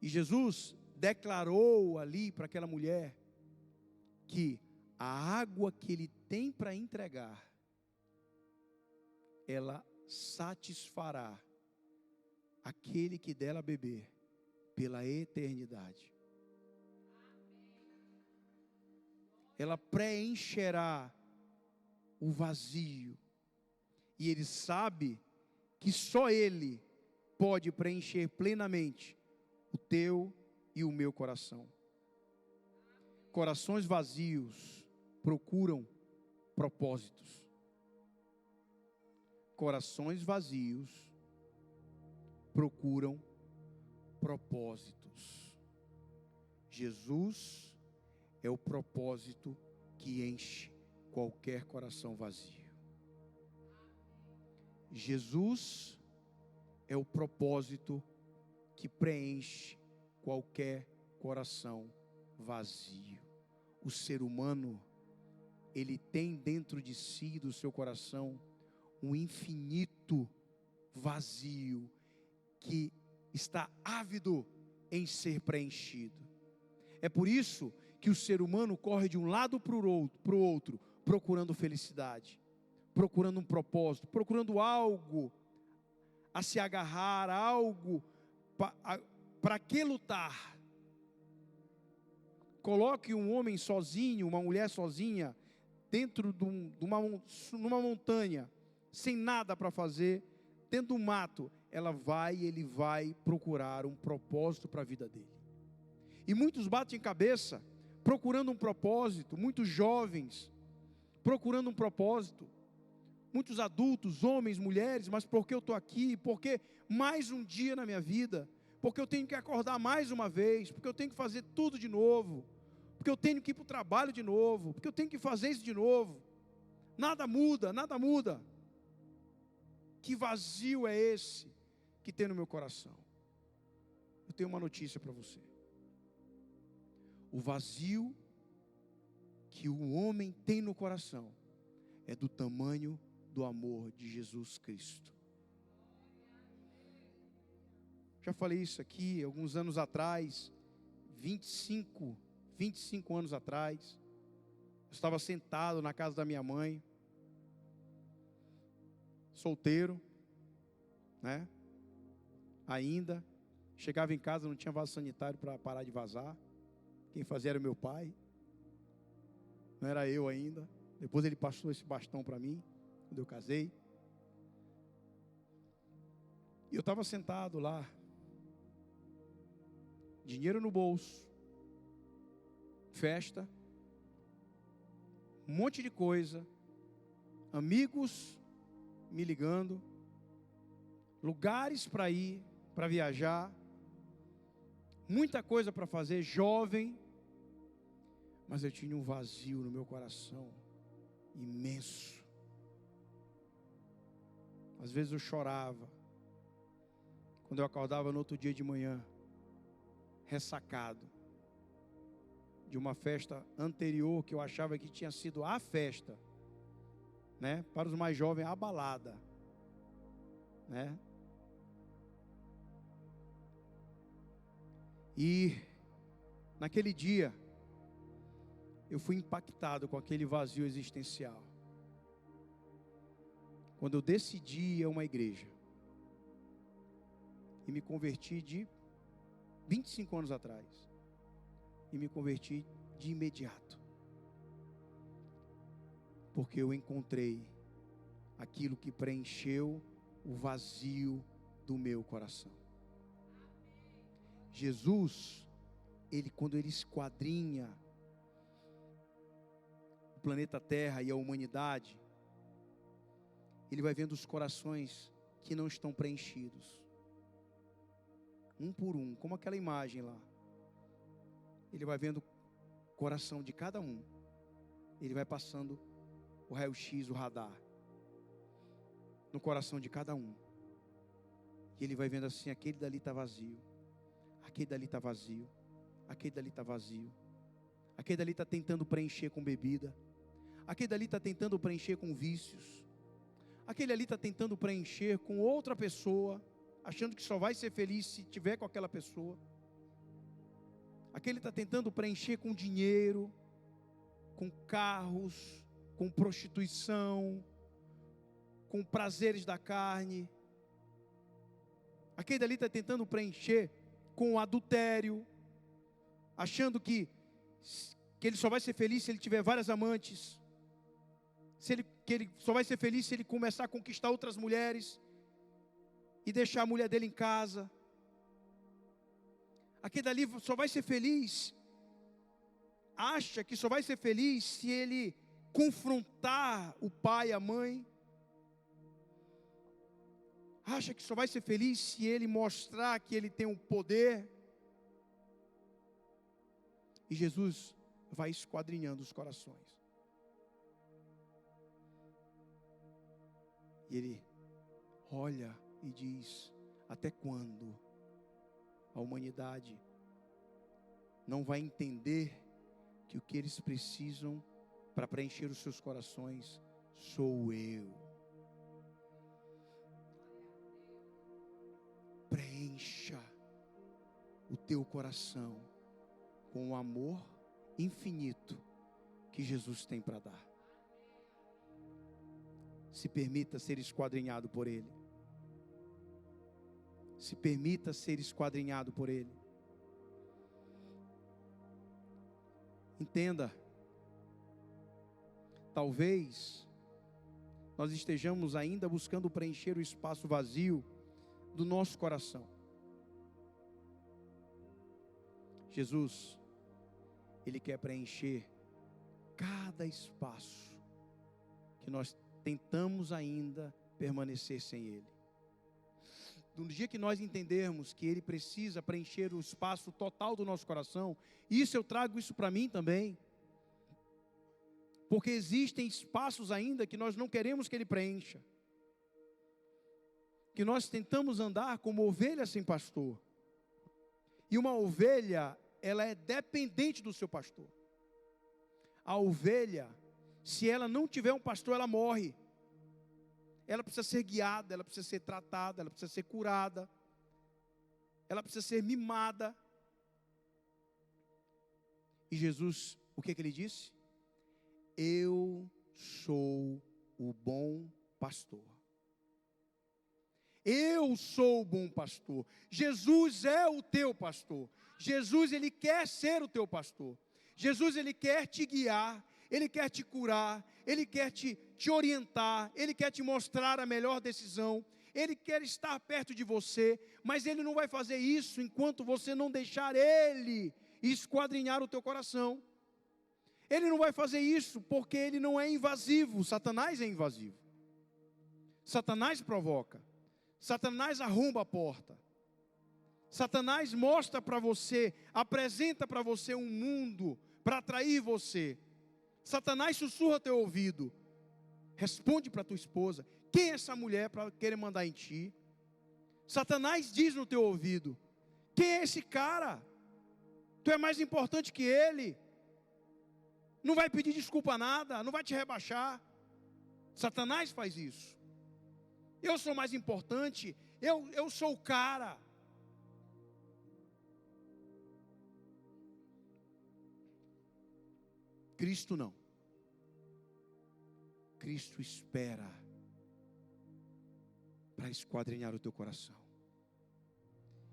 E Jesus declarou ali para aquela mulher que a água que Ele tem para entregar, ela satisfará aquele que dela beber pela eternidade. Ela preencherá o vazio. E Ele sabe que só Ele pode preencher plenamente o teu e o meu coração. Corações vazios procuram propósitos. Corações vazios procuram propósitos. Jesus é o propósito que enche qualquer coração vazio. Jesus é o propósito que preenche qualquer coração vazio. O ser humano, ele tem dentro de si, do seu coração, um infinito vazio que está ávido em ser preenchido. É por isso que o ser humano corre de um lado para o outro, procurando felicidade, procurando um propósito, procurando algo a se agarrar, algo para que lutar. Coloque um homem sozinho, uma mulher sozinha, dentro de numa montanha, sem nada para fazer, dentro do mato, ele vai procurar um propósito para a vida dele. E muitos batem cabeça, procurando um propósito, muitos jovens, procurando um propósito, muitos adultos, homens, mulheres, mas por que eu estou aqui? Porque mais um dia na minha vida, porque eu tenho que acordar mais uma vez, porque eu tenho que fazer tudo de novo, porque eu tenho que ir para o trabalho de novo, porque eu tenho que fazer isso de novo. Nada muda, nada muda. Que vazio é esse que tem no meu coração? Eu tenho uma notícia para você. O vazio que o homem tem no coração é do tamanho do amor de Jesus Cristo. Já falei isso aqui alguns anos atrás, 25 anos atrás. Eu estava sentado na casa da minha mãe, solteiro, né? Ainda, chegava em casa, não tinha vaso sanitário para parar de vazar. Quem fazia era meu pai, não era eu ainda. Depois ele passou esse bastão para mim, quando eu casei. E eu estava sentado lá, dinheiro no bolso, festa, um monte de coisa, amigos me ligando, lugares para ir, para viajar, muita coisa para fazer, jovem, mas eu tinha um vazio no meu coração imenso. Às vezes eu chorava, quando eu acordava no outro dia de manhã, ressacado de uma festa anterior que eu achava que tinha sido a festa, né? Para os mais jovens, a balada, né? E naquele dia eu fui impactado com aquele vazio existencial. Quando eu decidi ir a uma igreja e me converti de 25 anos atrás, e me converti de imediato. porque eu encontrei aquilo que preencheu o vazio do meu coração. Jesus, quando ele esquadrinha o planeta Terra e a humanidade, ele vai vendo os corações que não estão preenchidos, um por um, como aquela imagem lá. Ele vai vendo o coração de cada um. Ele vai passando o raio-x, o radar, no coração de cada um. E ele vai vendo assim, aquele dali está vazio, aquele dali está vazio, aquele dali está vazio, aquele dali está tentando preencher com bebida, aquele dali está tentando preencher com vícios, aquele ali está tentando preencher com outra pessoa, achando que só vai ser feliz se tiver com aquela pessoa. Aquele está tentando preencher com dinheiro, com carros, com prostituição, com prazeres da carne. Aquele dali está tentando preencher com adultério, achando que ele só vai ser feliz se ele tiver várias amantes, que ele só vai ser feliz se ele começar a conquistar outras mulheres e deixar a mulher dele em casa. Aquele dali só vai ser feliz, acha que só vai ser feliz se ele confrontar o pai e a mãe, acha que só vai ser feliz se ele mostrar que ele tem um poder. E Jesus vai esquadrinhando os corações. E ele olha e diz: até quando a humanidade não vai entender que o que eles precisam para preencher os seus corações sou eu? Preencha o teu coração com o amor infinito que Jesus tem para dar. Se permita ser esquadrinhado por Ele. Se permita ser esquadrinhado por Ele. Entenda, talvez nós estejamos ainda buscando preencher o espaço vazio do nosso coração. Jesus, Ele quer preencher cada espaço que nós tentamos ainda permanecer sem Ele. No dia que nós entendermos que Ele precisa preencher o espaço total do nosso coração, isso eu trago isso para mim também, porque existem espaços ainda que nós não queremos que Ele preencha, que nós tentamos andar como ovelha sem pastor, e uma ovelha, ela é dependente do seu pastor. A ovelha, se ela não tiver um pastor, ela morre. Ela precisa ser guiada, ela precisa ser tratada, ela precisa ser curada, ela precisa ser mimada. E Jesus, o que Ele disse? Eu sou o bom pastor. Eu sou o bom pastor. Jesus é o teu pastor. Jesus, Ele quer ser o teu pastor. Jesus, Ele quer te guiar, Ele quer te curar, Ele quer te orientar, Ele quer te mostrar a melhor decisão, Ele quer estar perto de você, mas Ele não vai fazer isso enquanto você não deixar Ele esquadrinhar o teu coração. Ele não vai fazer isso porque Ele não é invasivo. Satanás é invasivo. Satanás provoca. Satanás arromba a porta. Satanás mostra para você, apresenta para você um mundo para atrair você. Satanás sussurra teu ouvido. Responde para tua esposa: quem é essa mulher para querer mandar em ti? Satanás diz no teu ouvido: quem é esse cara? Tu é mais importante que ele. Não vai pedir desculpa a nada, não vai te rebaixar. Satanás faz isso. Eu sou mais importante, eu sou o cara. Cristo não. Cristo espera para esquadrinhar o teu coração.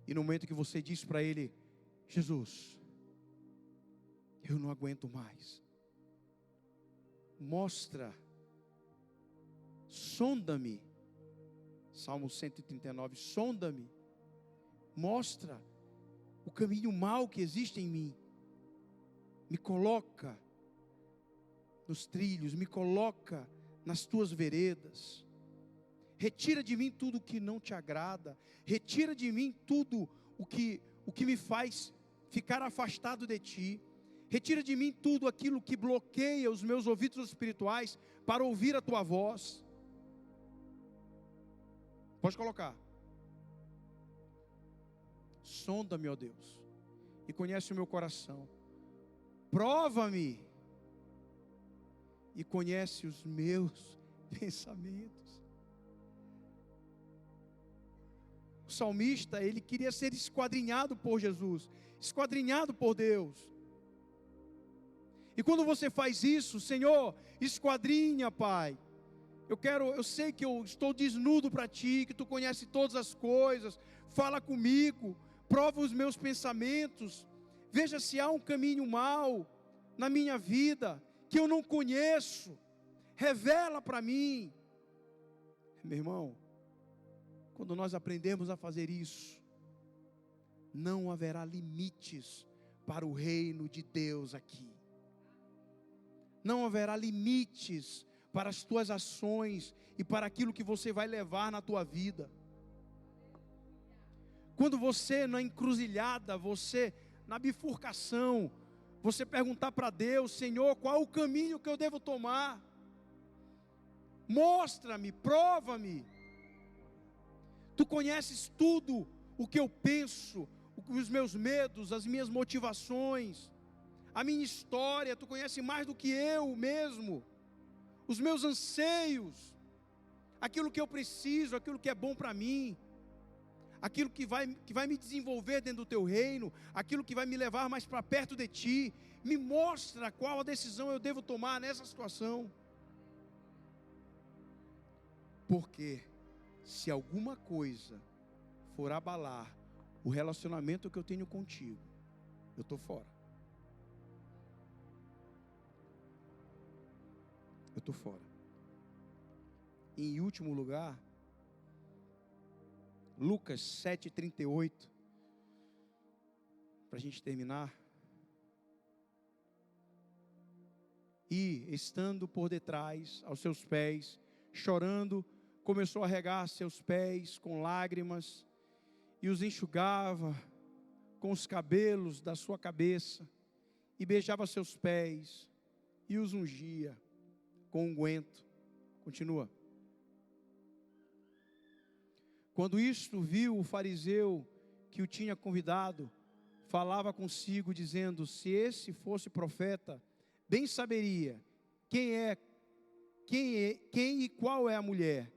E no momento que você diz para Ele: Jesus, eu não aguento mais. Mostra sonda-me. Salmo 139, sonda-me. Mostra o caminho mau que existe em mim. Me coloca nos trilhos, me coloca nas tuas veredas. Retira de mim tudo o que não te agrada. Retira de mim tudo o que me faz ficar afastado de ti. Retira de mim tudo aquilo que bloqueia os meus ouvidos espirituais para ouvir a tua voz. Pode colocar. Sonda-me, ó Deus, e conhece o meu coração. Prova-me e conhece os meus pensamentos. O salmista, ele queria ser esquadrinhado por Jesus, esquadrinhado por Deus. E quando você faz isso, Senhor, esquadrinha, Pai. Eu sei que eu estou desnudo para Ti, que Tu conheces todas as coisas. Fala comigo, prova os meus pensamentos. Veja se há um caminho mau na minha vida, que eu não conheço. Revela para mim. Meu irmão, quando nós aprendemos a fazer isso, não haverá limites para o reino de Deus aqui. Não haverá limites para as tuas ações e para aquilo que você vai levar na tua vida. Quando você na encruzilhada, você na bifurcação, você perguntar para Deus: Senhor, qual o caminho que eu devo tomar? Mostra-me, prova-me. Tu conheces tudo o que eu penso, os meus medos, as minhas motivações, a minha história. Tu conheces mais do que eu mesmo, os meus anseios, aquilo que eu preciso, aquilo que é bom para mim, aquilo que vai me desenvolver dentro do teu reino, aquilo que vai me levar mais para perto de ti. Me mostra qual a decisão eu devo tomar nessa situação. Porque se alguma coisa for abalar o relacionamento que eu tenho contigo, eu estou fora. Eu estou fora. E em último lugar, Lucas 7,38, para a gente terminar. E, estando por detrás, aos seus pés, chorando, começou a regar seus pés com lágrimas, e os enxugava com os cabelos da sua cabeça, e beijava seus pés, e os ungia com unguento. Continua. Quando isto viu, o fariseu que o tinha convidado, falava consigo, dizendo: se esse fosse profeta, bem saberia quem e qual é a mulher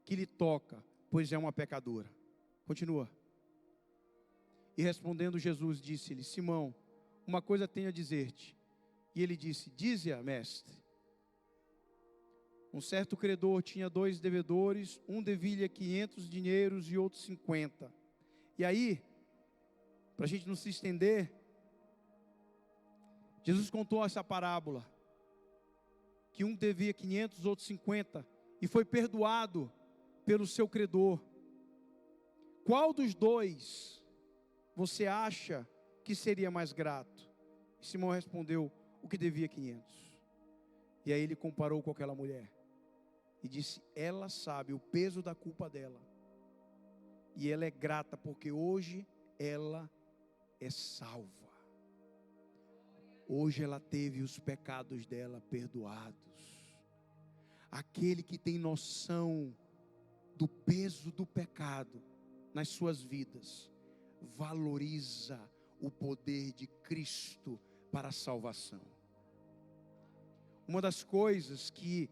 que lhe toca, pois é uma pecadora. Continua. E respondendo Jesus, disse-lhe: Simão, uma coisa tenho a dizer-te. E ele disse: dize-a, mestre. Um certo credor tinha 2 devedores, um devia 500 dinheiros e outro 50. E aí, para a gente não se estender, Jesus contou essa parábola, que um devia 500, outro 50, e foi perdoado pelo seu credor. Qual dos dois você acha que seria mais grato? E Simão respondeu: o que devia 500. E aí ele comparou com aquela mulher e disse: ela sabe o peso da culpa dela, e ela é grata porque hoje ela é salva. Hoje ela teve os pecados dela perdoados. Aquele que tem noção do peso do pecado nas suas vidas, valoriza o poder de Cristo para a salvação. Uma das coisas que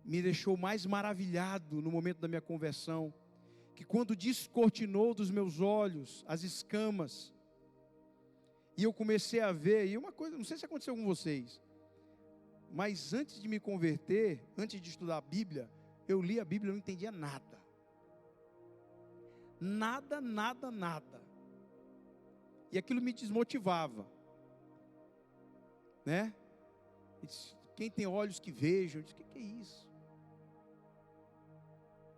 me deixou mais maravilhado no momento da minha conversão, que quando descortinou dos meus olhos as escamas, e eu comecei a ver, e uma coisa, não sei se aconteceu com vocês, mas antes de me converter, antes de estudar a Bíblia, eu li a Bíblia e não entendia nada. Nada. E aquilo me desmotivava, né? Quem tem olhos que vejam, eu disse: o que é isso?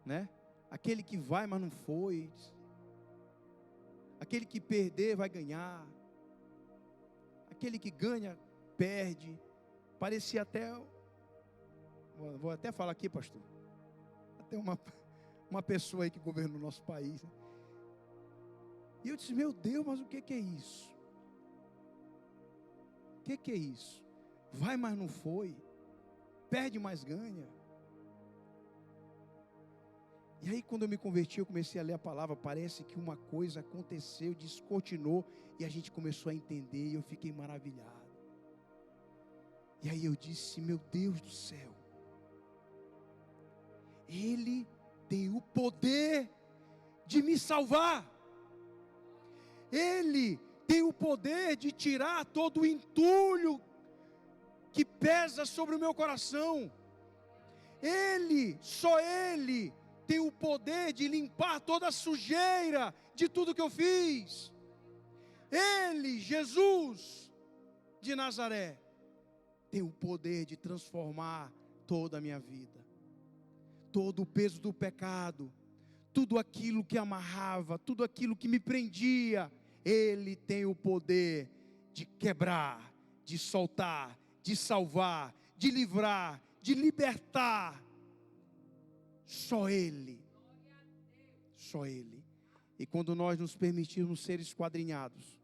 né? Aquele que vai, mas não foi. Aquele que perder, vai ganhar. Aquele que ganha, perde. Parecia até, vou até falar aqui, pastor, até uma pessoa aí que governa o nosso país, né? E eu disse, meu Deus, mas o que é isso? O que é isso? Vai, mas não foi. Perde, mas ganha. E aí quando eu me converti, eu comecei a ler a palavra, parece que uma coisa aconteceu, descortinou, e a gente começou a entender, e eu fiquei maravilhado. E aí eu disse, meu Deus do céu, Ele tem o poder de me salvar. Ele tem o poder de tirar todo o entulho que pesa sobre o meu coração. Só Ele tem o poder de limpar toda a sujeira de tudo que eu fiz. Ele, Jesus de Nazaré, tem o poder de transformar toda a minha vida. Todo o peso do pecado, tudo aquilo que amarrava, tudo aquilo que me prendia, Ele tem o poder de quebrar, de soltar, de salvar, de livrar, de libertar. Só Ele. Só Ele. E quando nós nos permitirmos ser esquadrinhados,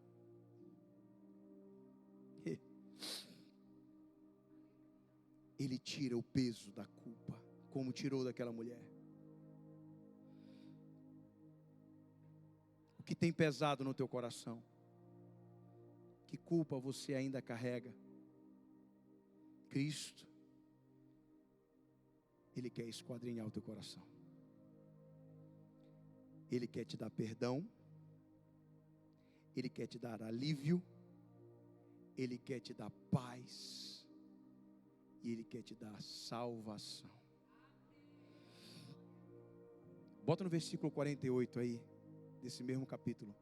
Ele tira o peso da culpa, como tirou daquela mulher. O que tem pesado no teu coração? Que culpa você ainda carrega? Cristo, Ele quer esquadrinhar o teu coração. Ele quer te dar perdão. Ele quer te dar alívio. Ele quer te dar paz. E Ele quer te dar salvação. Bota no versículo 48 aí, desse mesmo capítulo.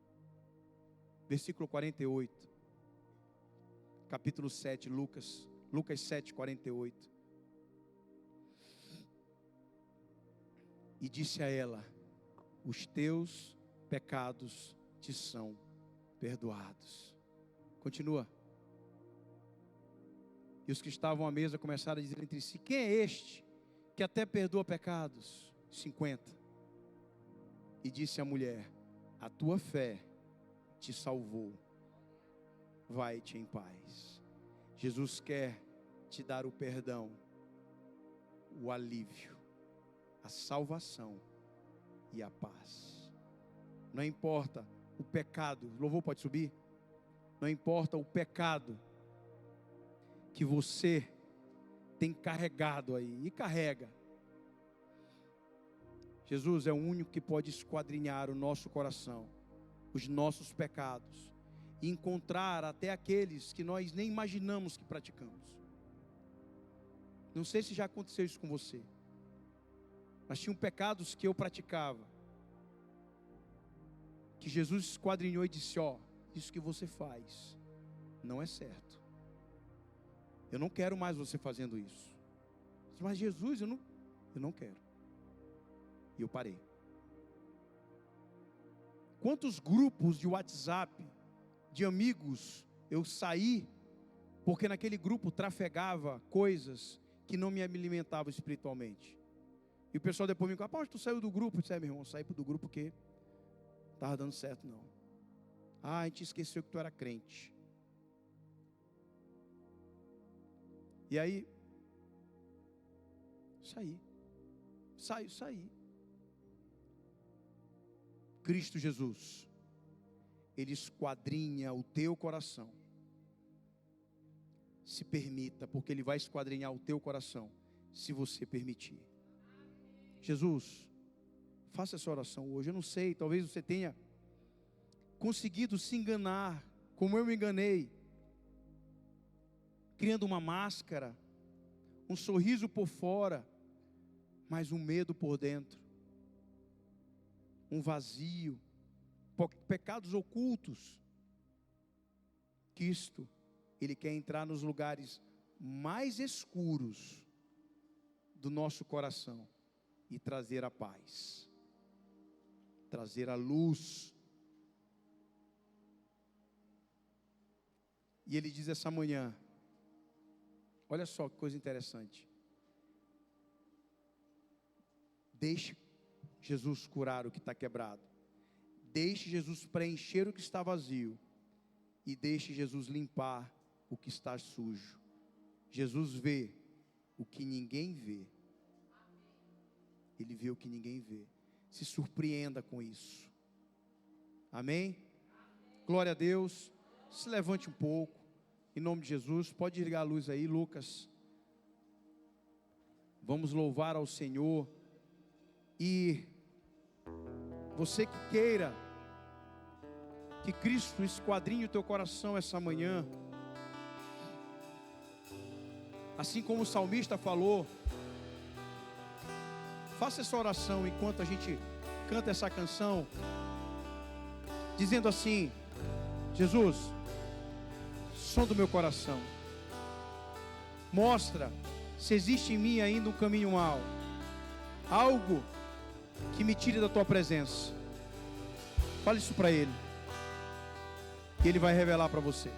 Versículo 48. Capítulo 7, Lucas 7, 48. E disse a ela: os teus pecados te são perdoados. Continua. E os que estavam à mesa começaram a dizer entre si: quem é este que até perdoa pecados? 50. E disse a mulher: a tua fé te salvou, vai-te em paz. Jesus quer te dar o perdão, o alívio, a salvação e a paz. Não importa o pecado, o louvor pode subir? Não importa o pecado que você tem carregado aí, e carrega. Jesus é o único que pode esquadrinhar o nosso coração, os nossos pecados, e encontrar até aqueles que nós nem imaginamos que praticamos. Não sei se já aconteceu isso com você, mas tinham pecados que eu praticava, que Jesus esquadrinhou e disse: ó, isso que você faz não é certo. Eu não quero mais você fazendo isso. Mas Jesus, eu não quero. E eu parei. Quantos grupos de WhatsApp, de amigos, eu saí, porque naquele grupo trafegava coisas que não me alimentavam espiritualmente. E o pessoal depois me falou: pô, tu saiu do grupo? Eu disse: meu irmão, saí do grupo porque não estava dando certo não. A gente esqueceu que tu era crente. E aí, saí. Cristo Jesus, Ele esquadrinha o teu coração. Se permita, porque Ele vai esquadrinhar o teu coração, se você permitir. Jesus, faça essa oração hoje. Eu não sei, talvez você tenha conseguido se enganar, como eu me enganei, criando uma máscara, um sorriso por fora, mas um medo por dentro, um vazio, pecados ocultos. Cristo, Ele quer entrar nos lugares mais escuros do nosso coração e trazer a paz, trazer a luz. E Ele diz essa manhã, olha só que coisa interessante, deixe Jesus curar o que está quebrado, deixe Jesus preencher o que está vazio, e deixe Jesus limpar o que está sujo. Jesus vê o que ninguém vê. Ele vê o que ninguém vê. Se surpreenda com isso. Amém? Glória a Deus. Se levante um pouco, em nome de Jesus. Pode ligar a luz aí, Lucas. Vamos louvar ao Senhor. E você que queira que Cristo esquadrinhe o teu coração essa manhã, assim como o salmista falou, faça essa oração enquanto a gente canta essa canção, dizendo assim: Jesus, som do meu coração, mostra se existe em mim ainda um caminho mau, algo que me tire da tua presença. Fale isso para Ele, e Ele vai revelar para você.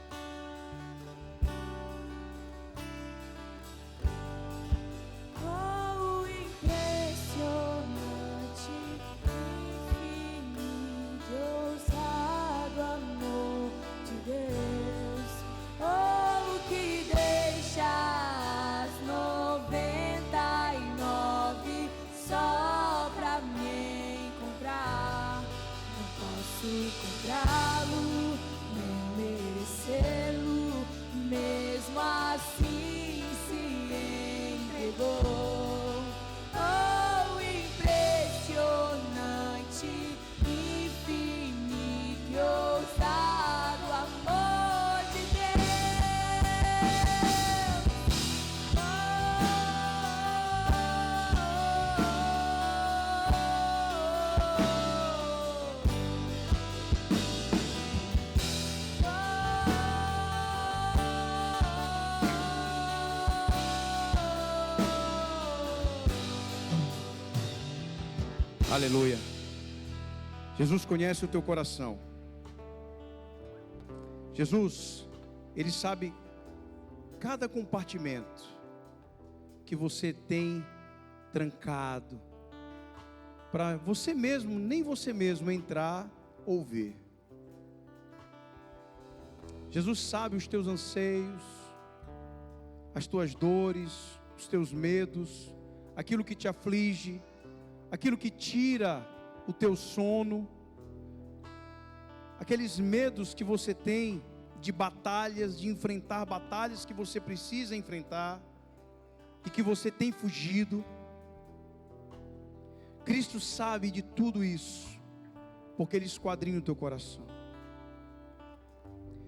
Encontrá-lo, nem merecê-lo, mesmo assim se entregou. Oh, impressionante, infinito e ousado amor de Aleluia. Jesus conhece o teu coração. Jesus, Ele sabe cada compartimento que você tem trancado, para você mesmo, nem você mesmo entrar ou ver. Jesus sabe os teus anseios, as tuas dores, os teus medos, aquilo que te aflige, aquilo que tira o teu sono, aqueles medos que você tem de batalhas, de enfrentar batalhas que você precisa enfrentar e que você tem fugido. Cristo sabe de tudo isso, porque Ele esquadrinha o teu coração.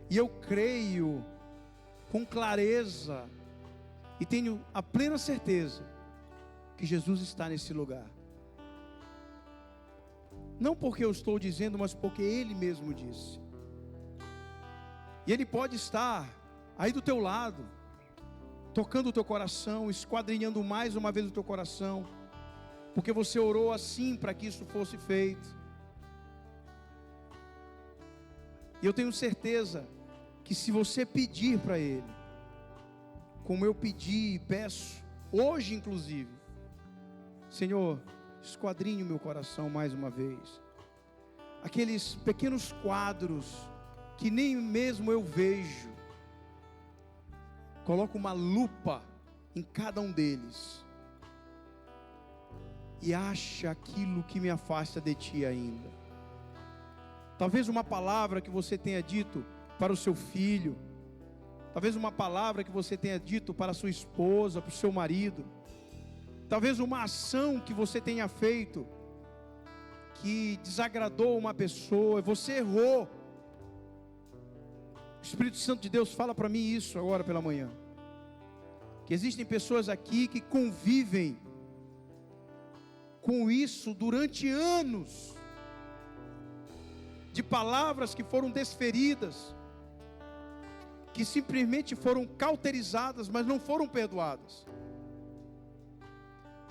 E eu creio com clareza e tenho a plena certeza que Jesus está nesse lugar. Não porque eu estou dizendo, mas porque Ele mesmo disse. E Ele pode estar aí do teu lado, tocando o teu coração, esquadrinhando mais uma vez o teu coração, porque você orou assim para que isso fosse feito. E eu tenho certeza que se você pedir para Ele, como eu pedi e peço, hoje inclusive, Senhor, esquadrinhe o meu coração mais uma vez. Aqueles pequenos quadros que nem mesmo eu vejo, coloca uma lupa em cada um deles e acha aquilo que me afasta de Ti ainda. Talvez uma palavra que você tenha dito para o seu filho, talvez uma palavra que você tenha dito para a sua esposa, para o seu marido, talvez uma ação que você tenha feito que desagradou uma pessoa, você errou. O Espírito Santo de Deus fala para mim isso agora pela manhã, que existem pessoas aqui que convivem com isso durante anos, de palavras que foram desferidas, que simplesmente foram cauterizadas, mas não foram perdoadas.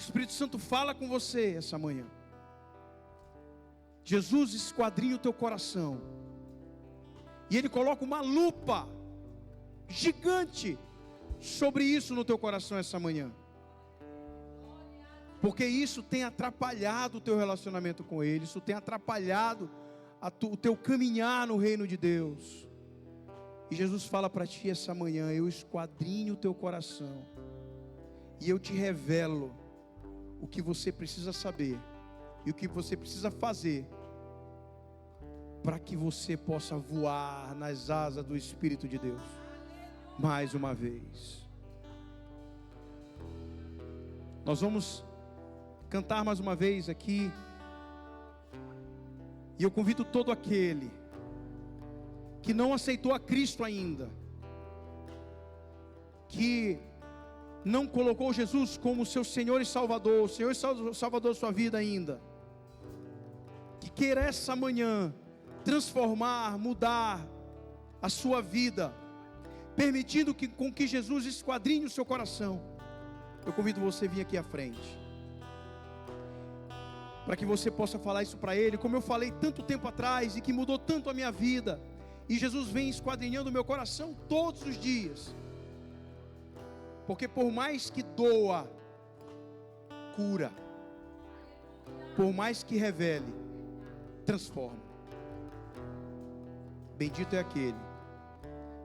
Espírito Santo fala com você essa manhã. Jesus esquadrinha o teu coração. E Ele coloca uma lupa gigante sobre isso no teu coração essa manhã. Porque isso tem atrapalhado o teu relacionamento com Ele. Isso tem atrapalhado o teu caminhar no reino de Deus. E Jesus fala para ti essa manhã: eu esquadrinho o teu coração. E eu te revelo o que você precisa saber. E o que você precisa fazer. Para que você possa voar nas asas do Espírito de Deus. Mais uma vez. Nós vamos cantar mais uma vez aqui. E eu convido todo aquele que não aceitou a Cristo ainda, que não colocou Jesus como seu Senhor e Salvador, Senhor e Salvador da sua vida ainda, que queira essa manhã transformar, mudar a sua vida, permitindo com que Jesus esquadrinhe o seu coração. Eu convido você a vir aqui à frente, para que você possa falar isso para Ele, como eu falei tanto tempo atrás, e que mudou tanto a minha vida, e Jesus vem esquadrinhando o meu coração todos os dias, porque por mais que doa, cura, por mais que revele, transforma. Bendito é aquele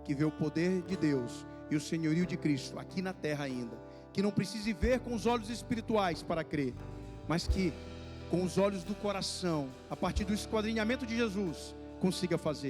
que vê o poder de Deus e o senhorio de Cristo aqui na terra ainda, que não precise ver com os olhos espirituais para crer, mas que com os olhos do coração, a partir do esquadrinhamento de Jesus, consiga fazer.